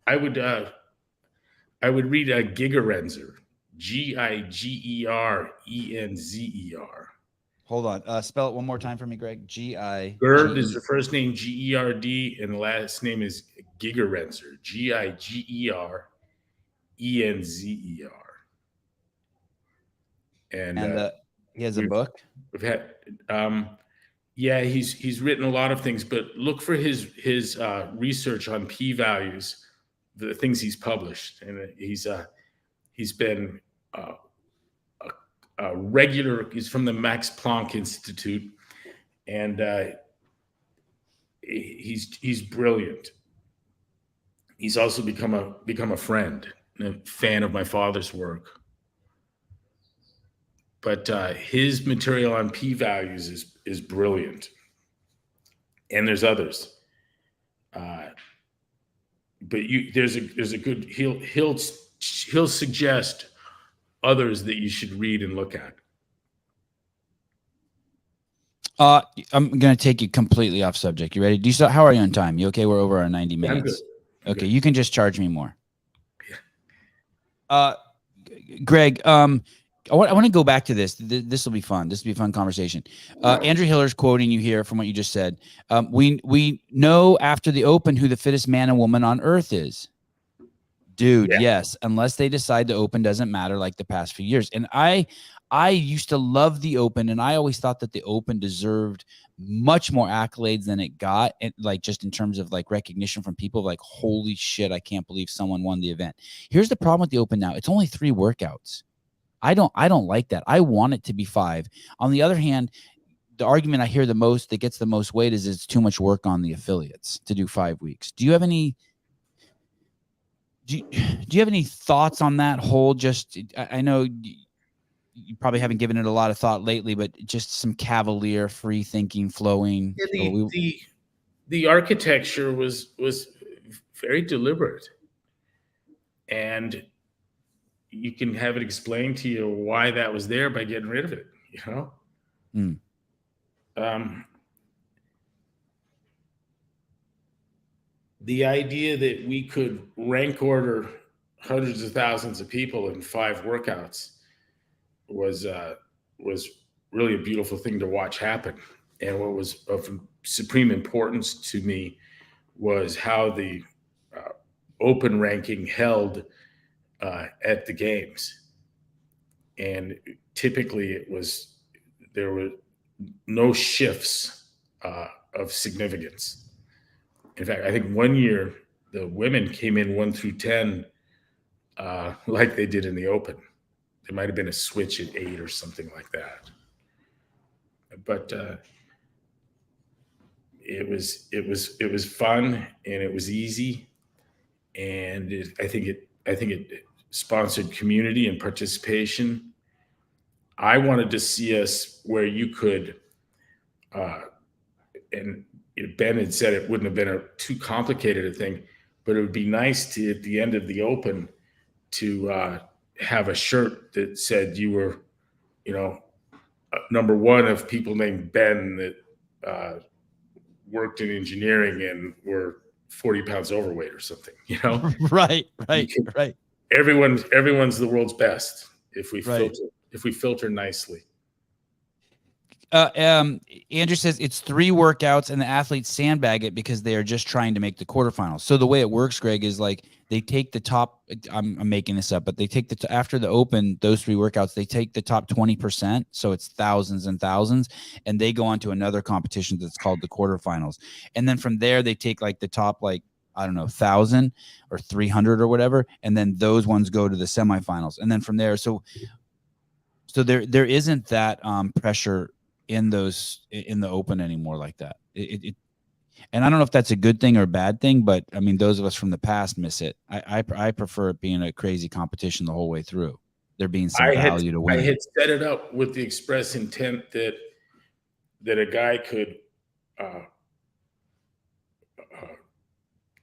I would read Gigerenzer, Gigerenzer.
Hold on. Spell it one more time for me, Greg.
Gerd is the first name, Gerd, and the last name is Gigerenzer, Gigerenzer. And
he has a book.
We've had, he's written a lot of things, but look for his research on p-values, the things he's published, and he's been regular. He's from the Max Planck Institute, and he's brilliant. He's also become a friend and a fan of my father's work. But his material on p-values is brilliant, and there's others. But there's a good. He'll suggest others that you should read and look at.
I'm gonna take you completely off subject. You ready? How are you on time? You okay? We're over our 90
I'm good.
minutes.
I'm
Okay,
good.
you can just charge me more.
Yeah.
Greg, I want to go back to this. This will be fun. This will be a fun conversation. Andrew Hiller's quoting you here from what you just said. We know after the Open who the fittest man and woman on earth is. Dude,
Yeah.
yes. Unless they decide the Open doesn't matter like the past few years. And I used to love the Open, and I always thought that the Open deserved much more accolades than it got, and like just in terms of like recognition from people, like, holy shit, I can't believe someone won the event. Here's the problem with the Open now. It's only 3 workouts. I don't like that. I want it to be 5. On the other hand, the argument I hear the most that gets the most weight is it's too much work on the affiliates to do 5 weeks. Do you have any thoughts on that whole, just, I know you probably haven't given it a lot of thought lately, but just some cavalier, free thinking, flowing.
Yeah, the architecture was very deliberate, and you can have it explained to you why that was there by getting rid of it. The idea that we could rank order hundreds of thousands of people in 5 workouts was really a beautiful thing to watch happen. And what was of supreme importance to me was how the Open ranking held at the games. And typically there were no shifts of significance. In fact, I think one year the women came in 1 through 10 like they did in the Open. There might have been a switch at 8 or something like that. But it was fun, and it was easy, and I think it sponsored community and participation. I wanted to see us where you could, and Ben had said it wouldn't have been too complicated a thing, but it would be nice to, at the end of the Open, to have a shirt that said you were, number 1 of people named Ben that worked in engineering and were 40 pounds overweight or something,
Right.
Everyone's the world's best if we
Right.
filter nicely.
Andrew says it's 3 workouts and the athletes sandbag it because they are just trying to make the quarterfinals. So the way it works, Greg, is like they take the top, I'm making this up, but they take after the Open, those 3 workouts, they take the top 20%. So it's thousands and thousands, and they go on to another competition that's called the quarterfinals. And then from there, they take like the top, like, I don't know, 1,000 or 300 or whatever. And then those ones go to the semifinals. And then from there, so there isn't that pressure in the Open anymore like that. And I don't know if that's a good thing or a bad thing, but I mean, those of us from the past miss it. I prefer it being a crazy competition the whole way through. There being some value to win.
I had set it up with the express intent that a guy could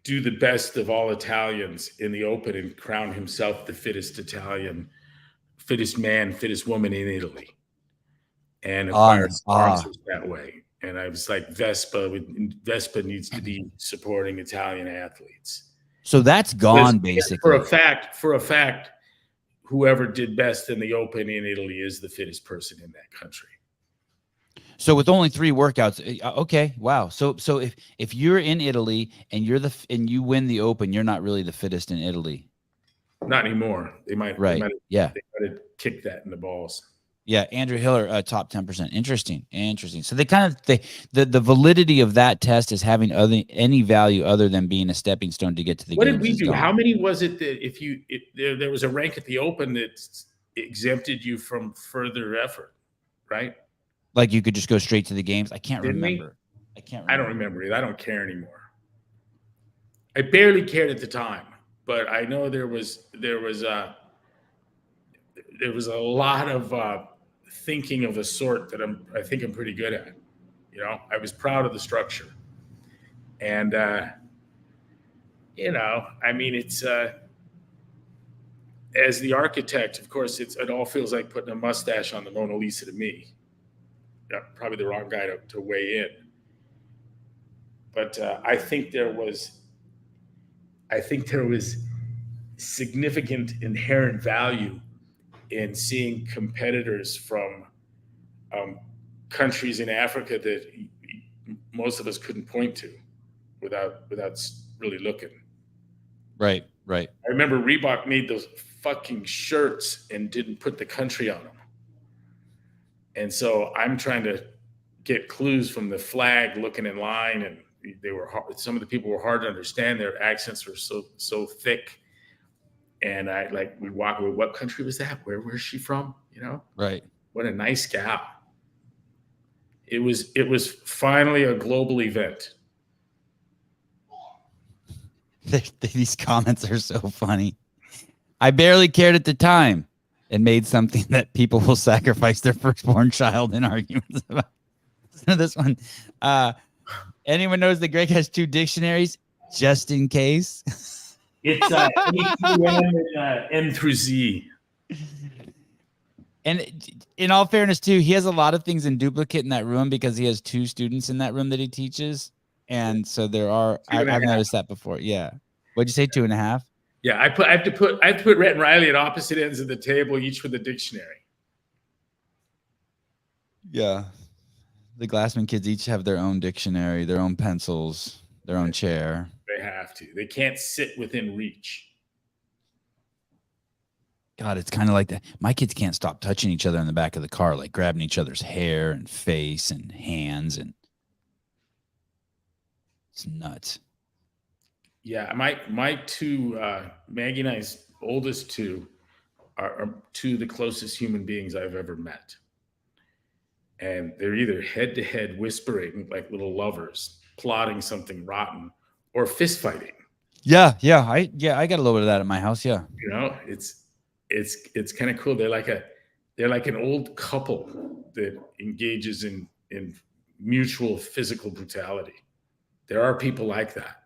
do the best of all Italians in the Open and crown himself the fittest Italian, fittest man, fittest woman in Italy, and acquire sponsors that way. And I was like, Vespa needs to be supporting Italian athletes.
So that's gone, basically.
For a fact, whoever did best in the Open in Italy is the fittest person in that country.
So with only 3 workouts, okay, wow. So if you're in Italy and you win the Open, you're not really the fittest in Italy.
Not anymore. They might have kicked that in the balls.
Yeah, Andrew Hiller, top 10%. Interesting. So they kind of the validity of that test is having any value other than being a stepping stone to get to the
What
games.
did we do? How many was it that there was a rank at the Open that exempted you from further effort, right?
Like you could just go straight to the games? I can't remember.
I don't remember it. I don't care anymore. I barely cared at the time, but I know there was a lot of thinking of a sort that I think I'm pretty good at. I was proud of the structure, and I mean, it's as the architect, of course, it all feels like putting a mustache on the Mona Lisa to me. probably the wrong guy to weigh in. But I think there was significant inherent value in seeing competitors from countries in Africa that most of us couldn't point to without really looking.
Right.
I remember Reebok made those fucking shirts and didn't put the country on them. And so I'm trying to get clues from the flag looking in line, and they were hard. Some of the people were hard to understand. Their accents were so thick. And we walk away, what country was that? Where's she from?
Right.
What a nice gal. It was finally a global event.
These comments are so funny. I barely cared at the time and made something that people will sacrifice their firstborn child in arguments about. This one. Anyone knows that Greg has 2 dictionaries just in case?
It's M through Z.
And in all fairness, too, he has a lot of things in duplicate in that room because he has 2 students in that room that he teaches. And so there are, I've noticed that before. Yeah. What'd you say? 2.5?
Yeah. I have to put Rhett and Riley at opposite ends of the table, each with a dictionary.
Yeah. The Glassman kids each have their own dictionary, their own pencils, their own chair.
They have to. They can't sit within reach.
God, it's kind of like that. My kids can't stop touching each other in the back of the car, like grabbing each other's hair and face and hands, and it's nuts.
Yeah, my 2, Maggie and I's oldest 2, are 2 of the closest human beings I've ever met. And they're either head to head whispering like little lovers, plotting something rotten, or fist fighting.
Yeah. I got a little bit of that at my house. Yeah.
It's kind of cool. They're like an old couple that engages in mutual physical brutality. There are people like that.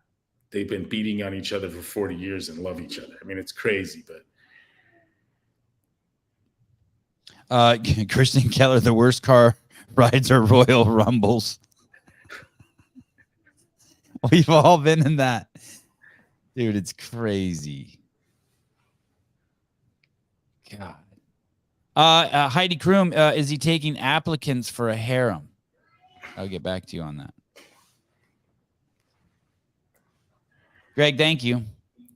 They've been beating on each other for 40 years and love each other. I mean, it's crazy, but
Kristen Keller, the worst car rides are Royal Rumbles. We've all been in that. Dude, it's crazy. God. Heidi Kroom, is he taking applicants for a harem? I'll get back to you on that. Greg, thank you.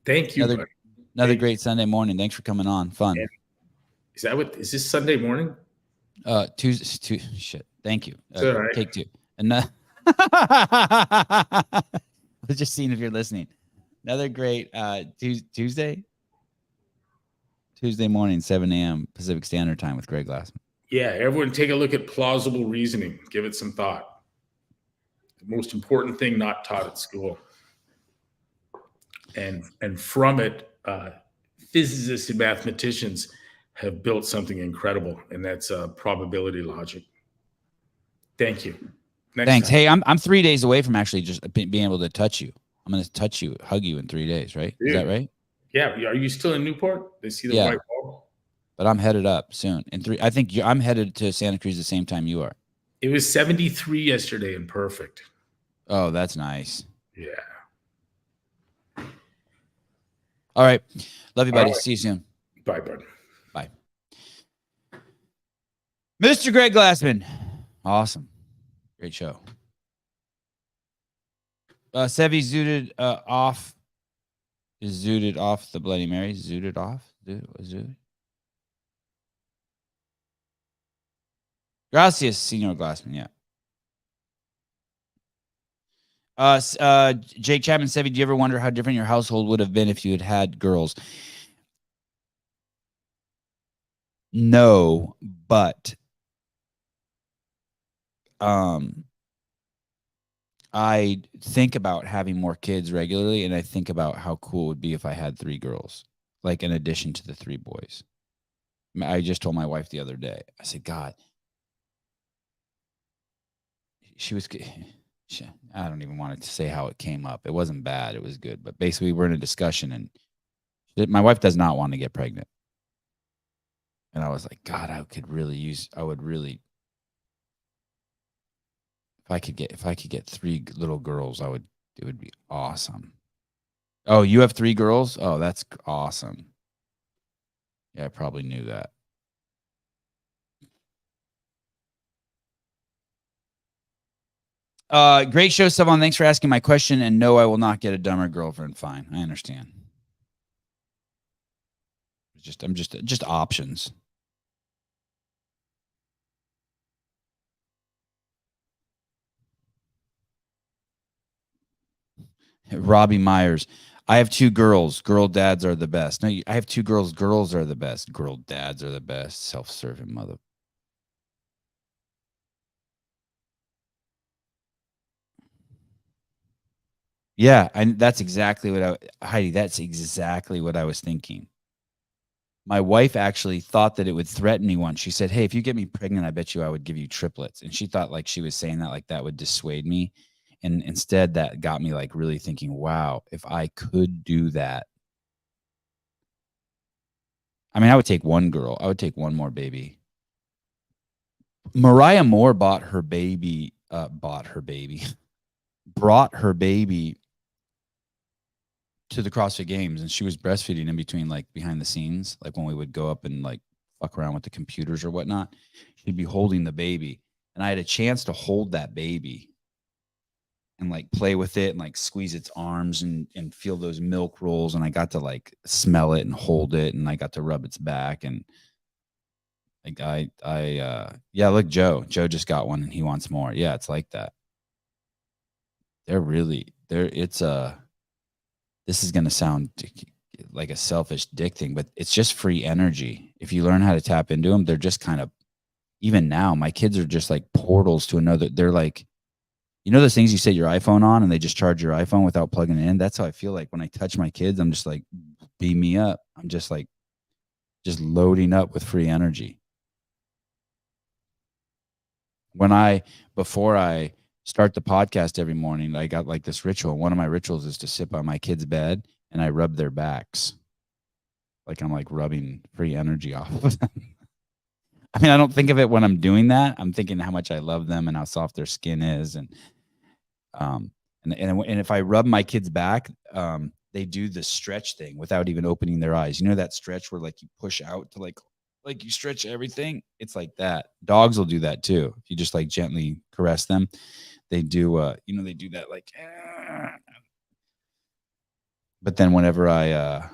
Thank you.
Another great Sunday morning. Thanks for coming on. Fun.
Is this Sunday morning?
Tuesday. Shit. Thank you.
Right.
Take 2. And I was just seeing if you're listening. Another great Tuesday morning, 7 a.m. Pacific Standard Time with Greg Glassman.
Yeah, everyone take a look at plausible reasoning. Give it some thought. The most important thing not taught at school. And from it, physicists and mathematicians have built something incredible, and that's probability logic. Thank you.
Thanks. Hey, I'm 3 days away from actually just being able to touch you. I'm going to touch you, hug you in 3 days, right? Dude. Is that right?
Yeah. Are you still in Newport? They see the white wall?
But I'm headed up soon. I think I'm headed to Santa Cruz the same time you are.
It was 73 yesterday and perfect.
Oh, that's nice.
Yeah.
All right. Love you, buddy.
Right.
See you soon.
Bye, bud.
Bye. Mr. Greg Glassman. Awesome. Great show. Sevi zooted off. Is zooted off the Bloody Mary? Zooted off? Zooted? Gracias, Senor Glassman. Yeah. Jake Chapman, Sevi, do you ever wonder how different your household would have been if you had had girls? No, but I think about having more kids regularly, and I think about how cool it would be if I had 3 girls, like in addition to the 3 boys. I just told my wife the other day, I said, God, I don't even want to say how it came up. It wasn't bad. It was good. But basically, we're in a discussion, and my wife does not want to get pregnant. And I was like, God, I would really If I could get 3 little girls, it would be awesome. Oh, you have 3 girls? Oh, that's awesome. Yeah, I probably knew that. Great show, Sevan. Thanks for asking my question. And no, I will not get a dumber girlfriend. Fine, I understand. I'm just options. Robbie Myers. I have 2 girls. Girl dads are the best. No, I have 2 girls. Girls are the best. Girl dads are the best. Self-serving mother. Yeah, that's exactly what Heidi, that's exactly what I was thinking. My wife actually thought that it would threaten me once. She said, "Hey, if you get me pregnant, I bet you I would give you triplets." And she thought like she was saying that like that would dissuade me. And instead that got me like really thinking, wow, if I could do that. I mean, I would take 1 girl. I would take 1 more baby. Mariah Moore brought her baby to the CrossFit Games, and she was breastfeeding in between, like behind the scenes, like when we would go up and like fuck around with the computers or whatnot. She'd be holding the baby, and I had a chance to hold that baby and like play with it and like squeeze its arms and feel those milk rolls, and I got to like smell it and hold it, and I got to rub its back, and like yeah, look, Joe just got one and he wants more. Yeah, it's like that. This is going to sound like a selfish dick thing, but it's just free energy. If you learn how to tap into them, they're just kind of, even now, my kids are just like portals to another. They're like, you know, those things you set your iPhone on and they just charge your iPhone without plugging it in. That's how I feel like when I touch my kids. I'm just like, beam me up. I'm just like, just loading up with free energy. Before I start the podcast every morning, I got like this ritual. One of my rituals is to sit by my kids' bed and I rub their backs. Like I'm like rubbing free energy off of them. I mean, I don't think of it when I'm doing that. I'm thinking how much I love them and how soft their skin is. And if I rub my kids' back, they do the stretch thing without even opening their eyes. You know that stretch where like you push out to like you stretch everything? It's like that. Dogs will do that too. If you just like gently caress them, they do, they do that like, but then whenever I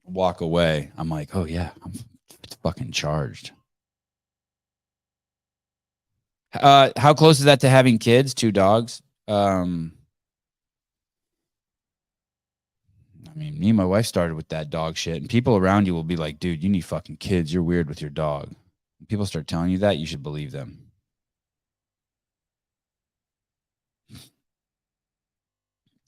walk away, I'm like, oh yeah, I'm fucking charged. How close is that to having kids? 2 dogs? I mean, me and my wife started with that dog shit, and people around you will be like, dude, you need fucking kids. You're weird with your dog. When people start telling you that, you should believe them.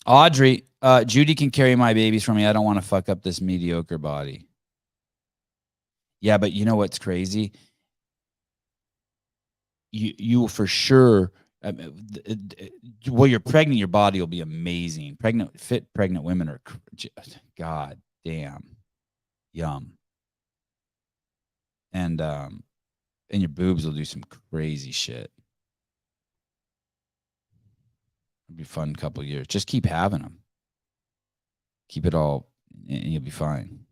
Audrey, Judy can carry my babies for me. I don't want to fuck up this mediocre body. Yeah, but you know what's crazy? You will for sure. Well, you're pregnant, your body will be amazing. Fit pregnant women are, god damn, yum. And your boobs will do some crazy shit. It'll be a fun couple of years. Just keep having them. Keep it all, and you'll be fine.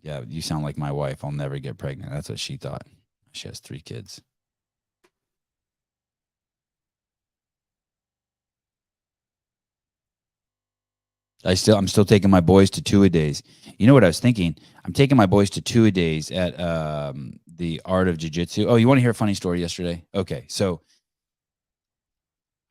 Yeah, you sound like my wife. I'll never get pregnant. That's what she thought. She has 3 kids. I'm still taking my boys to 2-a-days. You know what I was thinking? I'm taking my boys to 2-a-days at the Art of Jiu-Jitsu. Oh, you want to hear a funny story yesterday? Okay, so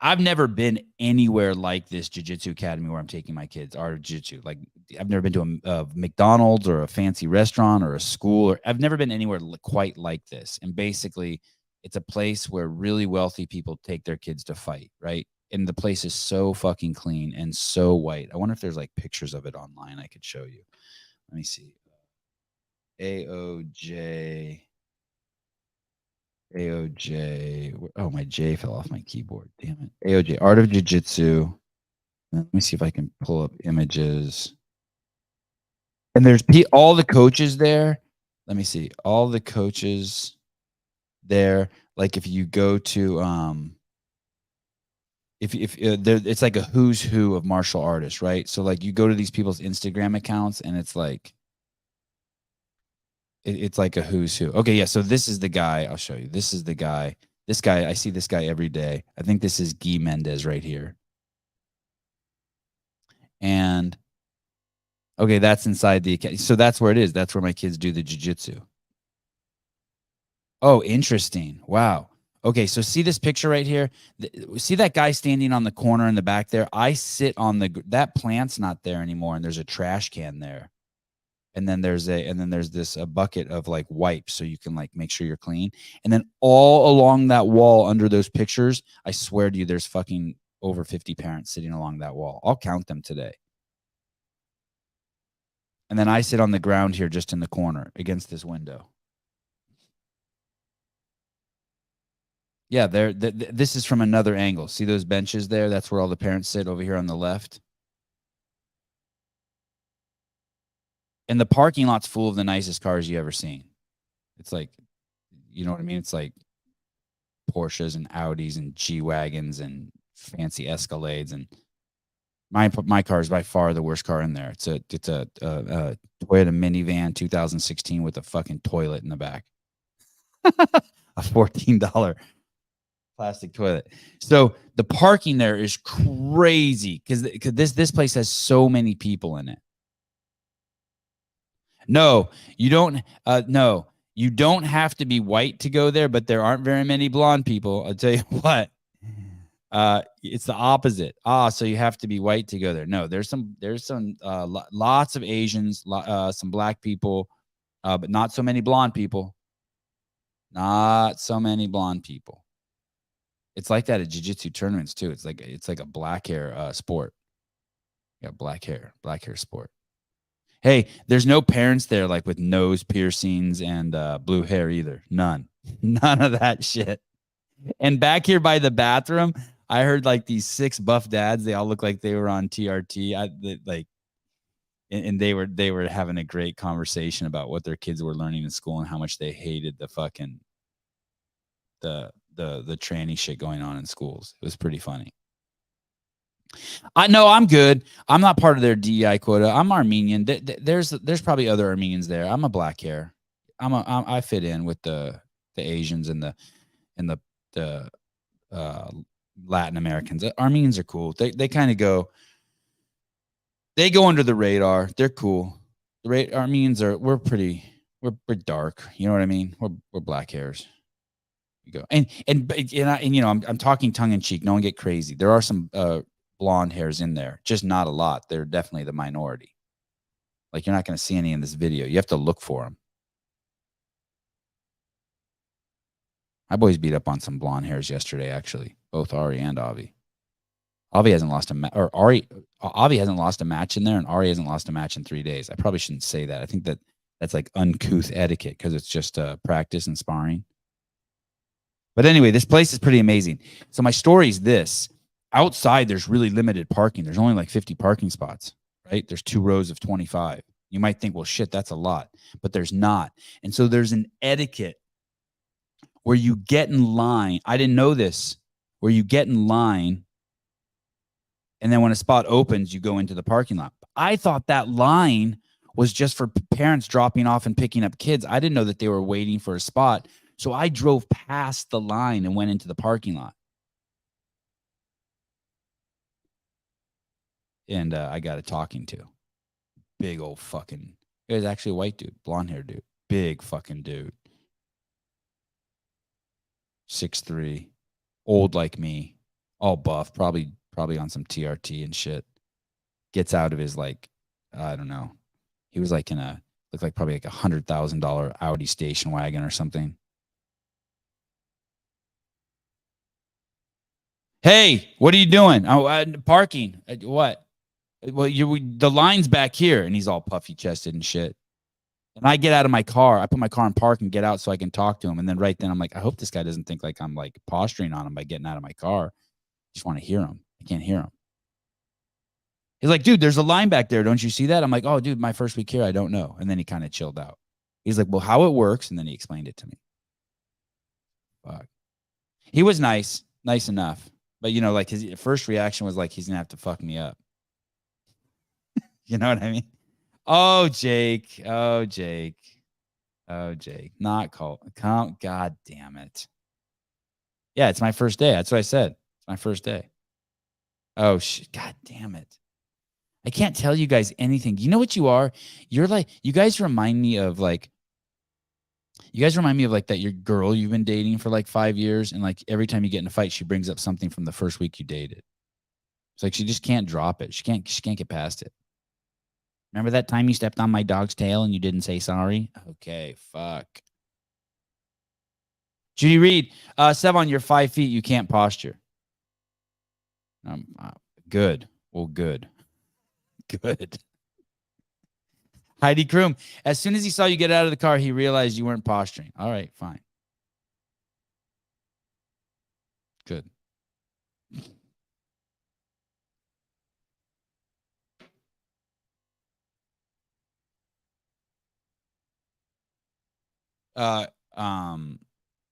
I've never been anywhere like this Jiu-Jitsu academy where I'm taking my kids, Art of Jiu-Jitsu. Like I've never been to a McDonald's or a fancy restaurant or a school, or I've never been anywhere quite like this. And basically, it's a place where really wealthy people take their kids to fight, right? And the place is so fucking clean and so white. I wonder if there's like pictures of it online I could show you. Let me see. AOJ. Oh, my J fell off my keyboard. Damn it. AOJ, Art of Jiu-Jitsu. Let me see if I can pull up images. And there's all the coaches there. Let me see. All the coaches. there. Like if you go to if there, it's like a who's who of martial artists, right? So like you go to these people's Instagram accounts and it's like it's like a who's who. Okay, yeah. So this is the guy. I'll show you. This is the guy. This guy, I see this guy every day. I think this is Guy Mendez right here. And okay, that's inside the academy. So that's where it is. That's where my kids do the jiu-jitsu. Oh, interesting. Wow. Okay, so see this picture right here? See that guy standing on the corner in the back there? I sit on that plant's not there anymore, and there's a trash can there. And then there's this a bucket of like wipes so you can like make sure you're clean. And then all along that wall under those pictures, I swear to you, there's fucking over 50 parents sitting along that wall. I'll count them today. And then I sit on the ground here just in the corner against this window. Yeah, this is from another angle. See those benches there? That's where all the parents sit over here on the left. And the parking lot's full of the nicest cars you ever seen. It's like, you know what I mean? It's like Porsches and Audis and G-Wagons and fancy Escalades. And my car is by far the worst car in there. It's a Toyota minivan 2016 with a fucking toilet in the back. A $14 plastic toilet. So the parking there is crazy because this place has so many people in it. No, you don't. No, you don't have to be white to go there, but there aren't very many blonde people. I'll tell you what. It's the opposite. So you have to be white to go there. No, there's some lots of Asians, some black people, but not so many blonde people. Not so many blonde people. It's like that at jiu-jitsu tournaments too. It's like a black hair sport. Yeah, black hair sport. Hey, there's no parents there like with nose piercings and blue hair either. None of that shit. And back here by the bathroom, I heard like these 6 buff dads. They all look like they were on TRT. And they were having a great conversation about what their kids were learning in school and how much they hated the fucking the tranny shit going on in schools. It was pretty funny. I know I'm good. I'm not part of their DEI quota. I'm Armenian. There's probably other Armenians there. I'm a black hair. I fit in with the Asians and the Latin Americans. Armenians are cool. They kind of go. They go under the radar. They're cool. Armenians we're dark. You know what I mean? We're black hairs. You go and you know I'm talking tongue in cheek. No one get crazy. There are some blonde hairs in there, just not a lot. They're definitely the minority. Like you're not going to see any in this video. You have to look for them. My boys beat up on some blonde hairs yesterday, actually, both Ari and Avi. Avi hasn't lost a match, or Avi hasn't lost a match in there, and Ari hasn't lost a match in 3 days. I probably shouldn't say that. I think that's like uncouth etiquette because it's just practice and sparring. But anyway, this place is pretty amazing. So my story is this. Outside, there's really limited parking. There's only like 50 parking spots, right? There's 2 rows of 25. You might think, well, shit, that's a lot. But there's not. And so there's an etiquette where you get in line. I didn't know this. Where you get in line, and then when a spot opens, you go into the parking lot. I thought that line was just for parents dropping off and picking up kids. I didn't know that they were waiting for a spot. So I drove past the line and went into the parking lot. And I got a talking to. Big old fucking, it was actually a white dude, blonde hair dude. Big fucking dude. 6'3", old like me, all buff, probably on some TRT and shit. Gets out of his like, I don't know. He was like looked like probably like $100,000 Audi station wagon or something. Hey, what are you doing? Oh, parking. What? Well, the line's back here, and he's all puffy chested and shit. And I get out of my car. I put my car in park and get out so I can talk to him. And then right then I'm like, I hope this guy doesn't think like I'm like posturing on him by getting out of my car. I just want to hear him. I can't hear him. He's like, dude, there's a line back there. Don't you see that? I'm like, oh, dude, my first week here, I don't know. And then he kind of chilled out. He's like, well, how it works. And then he explained it to me. Fuck. He was nice enough. But, you know, like his first reaction was like, he's going to have to fuck me up. You know what I mean? Oh, Jake. Not call. God damn it. Yeah, it's my first day. That's what I said. It's my first day. Oh, shit. God damn it. I can't tell you guys anything. You know what you are? You're like, you guys remind me of that your girl you've been dating for like 5 years. And like every time you get in a fight, she brings up something from the first week you dated. It's like she just can't drop it. She can't get past it. Remember that time you stepped on my dog's tail and you didn't say sorry? Okay, fuck. Judy Reed, Sevan, you're 5 feet. You can't posture. Good. Well, good. Good. Heidi Kroom, as soon as he saw you get out of the car, he realized you weren't posturing. All right, fine. Good.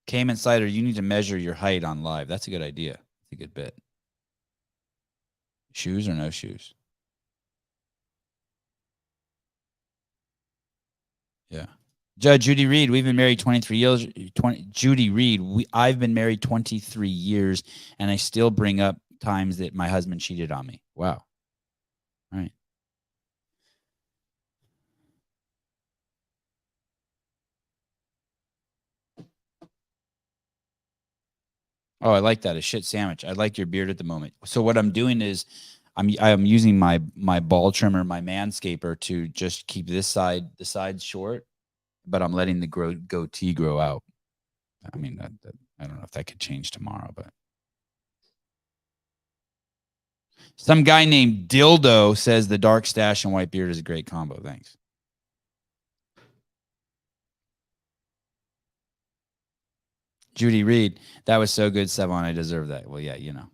Cayman Cider, you need to measure your height on live. That's a good idea. That's a good bit. Shoes or no shoes? Yeah. Judy Reed, we've been married 23 years. Judy Reed, I've been married 23 years, and I still bring up times that my husband cheated on me. Wow. All right. Oh, I like that. A shit sandwich. I like your beard at the moment. So what I'm doing is I'm using my ball trimmer, my manscaper, to just keep the sides short, but I'm letting the goatee grow out. I mean, I don't know if that could change tomorrow, but some guy named Dildo says the dark stash and white beard is a great combo. Thanks. Judy Reed, that was so good, Sevan. I deserve that. Well, yeah, you know,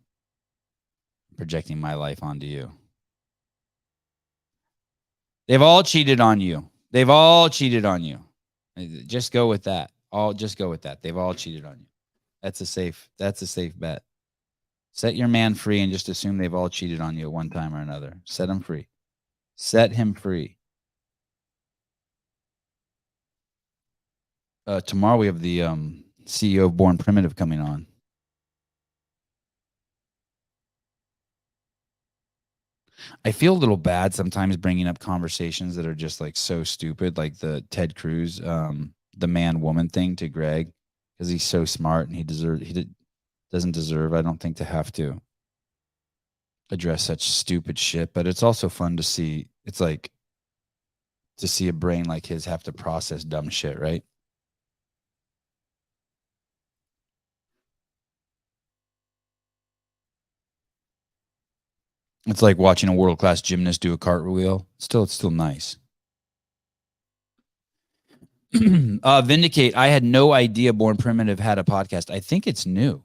projecting my life onto you. They've all cheated on you. They've all cheated on you. Just go with that. Just go with that. They've all cheated on you. That's a safe bet. Set your man free and just assume they've all cheated on you at one time or another. Set him free. Set him free. Tomorrow we have the CEO of Born Primitive coming on. I feel a little bad sometimes bringing up conversations that are just like so stupid, like the Ted Cruz, the man-woman thing to Greg, because he's so smart and he doesn't deserve, I don't think, to have to address such stupid shit. But it's also fun to see. It's like to see a brain like his have to process dumb shit, right? It's like watching a world-class gymnast do a cartwheel. It's still nice. Vindicate, I had no idea Born Primitive had a podcast. I think it's new.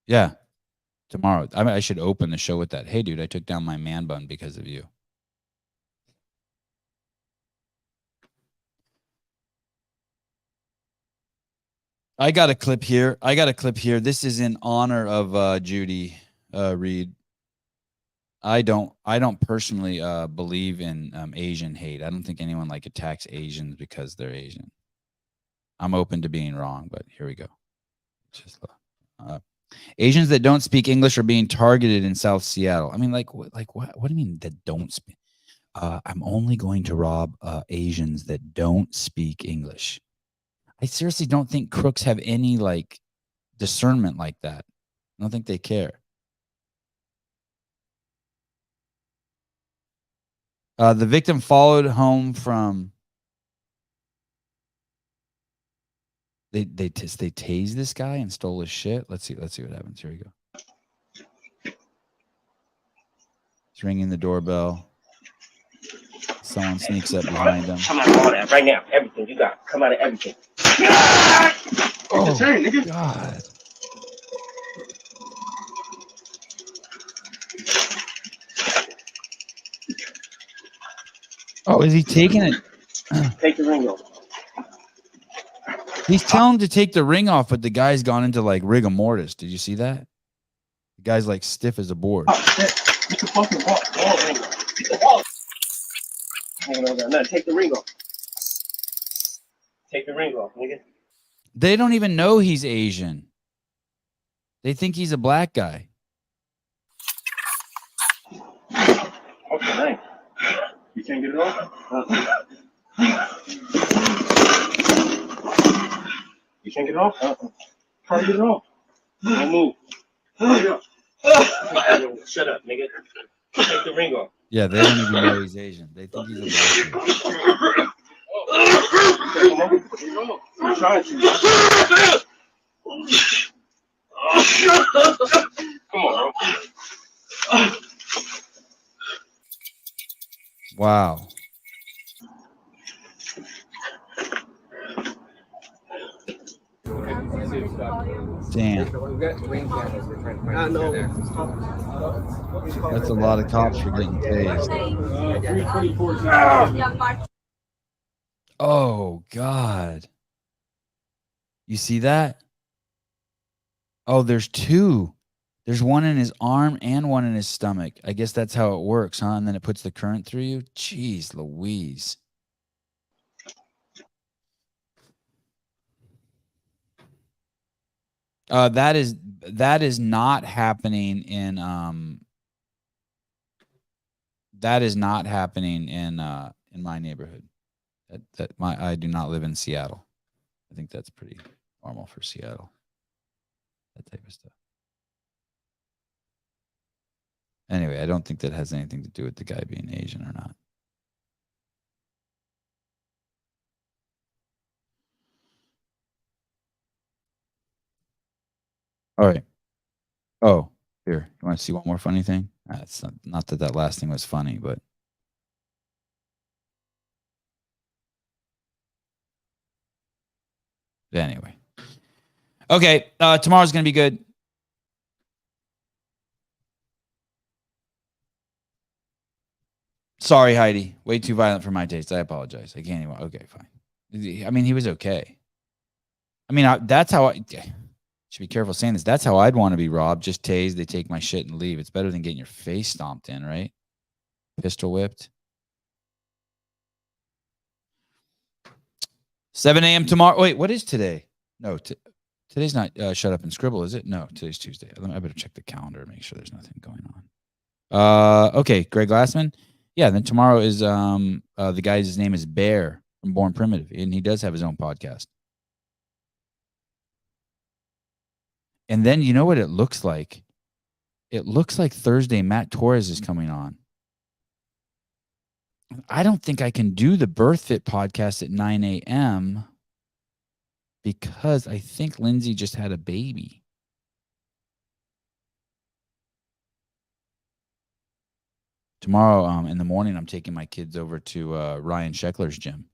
Yeah. Tomorrow. I should open the show with that. Hey, dude, I took down my man bun because of you. I got a clip here. This is in honor of Judy Reed. I don't personally believe in Asian hate. I don't think anyone like attacks Asians because they're Asian. I'm open to being wrong, but here we go. Just Asians that don't speak English are being targeted in South Seattle. I mean, what do you mean that don't speak? I'm only going to rob Asians that don't speak English. I seriously don't think crooks have any like discernment like that. I don't think they care. The victim followed home from. They tased this guy and stole his shit. Let's see what happens. Here we go. He's ringing the doorbell. Someone sneaks up behind him.
Come out of all that right now. Everything you got. Come out of everything.
Oh, turn, nigga. God. Oh, is he taking it?
Take the ring off.
He's telling him to take the ring off, but the guy's gone into like rigor mortis. Did you see that? The guy's like stiff as a board.
Oh, shit. Get the fucking ball ring off. Get the ball. Hanging over there. No, take the ring off. Take the ring off, nigga.
They don't even know he's Asian. They think he's a black guy.
Okay, you can't get it off? You can't get it off? Try to get it off. Don't move. Hurry up. Shut up, nigga. Take the ring off.
Yeah, they don't even know he's Asian. They think he's a black guy.
I'm trying to. Come on, bro.
Wow. Damn. That's a lot of cops for getting tased. Oh, God. You see that? Oh, there's two. There's one in his arm and one in his stomach. I guess that's how it works, huh? And then it puts the current through you. Jeez Louise. That is not happening in my neighborhood. I do not live in Seattle. I think that's pretty normal for Seattle. That type of stuff. Anyway, I don't think that has anything to do with the guy being Asian or not. All right. Oh, here. You want to see one more funny thing? It's not that last thing was funny, but anyway. Okay, tomorrow's going to be good. Sorry, Heidi. Way too violent for my taste. I apologize. I can't even. Okay, fine. I mean, he was okay. I mean, that's how I should be careful saying this. That's how I'd want to be robbed. Just tased. They take my shit and leave. It's better than getting your face stomped in, right? Pistol whipped. 7 a.m. tomorrow. Wait, what is today? No, today's not Shut Up and Scribble, is it? No, today's Tuesday. I better check the calendar and make sure there's nothing going on. Okay, Greg Glassman. Yeah, then tomorrow is the guy's name is Bear from Born Primitive, and he does have his own podcast. And then you know what it looks like? It looks like Thursday Matt Torres is coming on. I don't think I can do the BirthFit podcast at 9 a.m. because I think Lindsay just had a baby. Tomorrow in the morning, I'm taking my kids over to Ryan Sheckler's gym.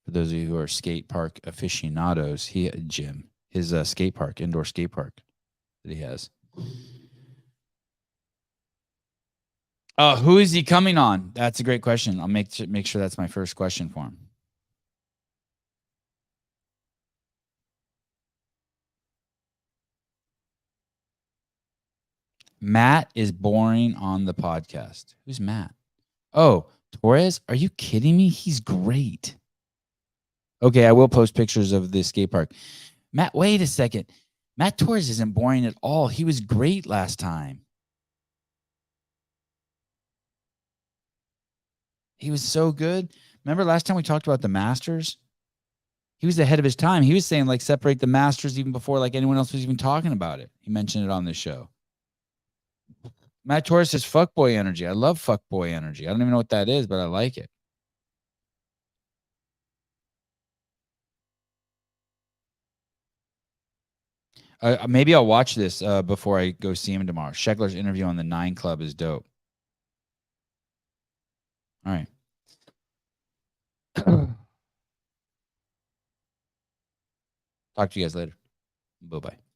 For those of you who are skate park aficionados, his skate park, indoor skate park that he has. Who is he coming on? That's a great question. I'll make sure that's my first question for him. Matt is boring on the podcast. Who's Matt? Oh, Torres? Are you kidding me? He's great. Okay, I will post pictures of the skate park. Matt, wait a second. Matt Torres isn't boring at all. He was great last time. He was so good. Remember last time we talked about the Masters? He was ahead of his time. He was saying like separate the Masters even before like anyone else was even talking about it. He mentioned it on this show. Matt Torres says fuckboy energy. I love fuckboy energy. I don't even know what that is, but I like it. Maybe I'll watch this before I go see him tomorrow. Sheckler's interview on the 9 Club is dope. All right. Talk to you guys later. Bye-bye.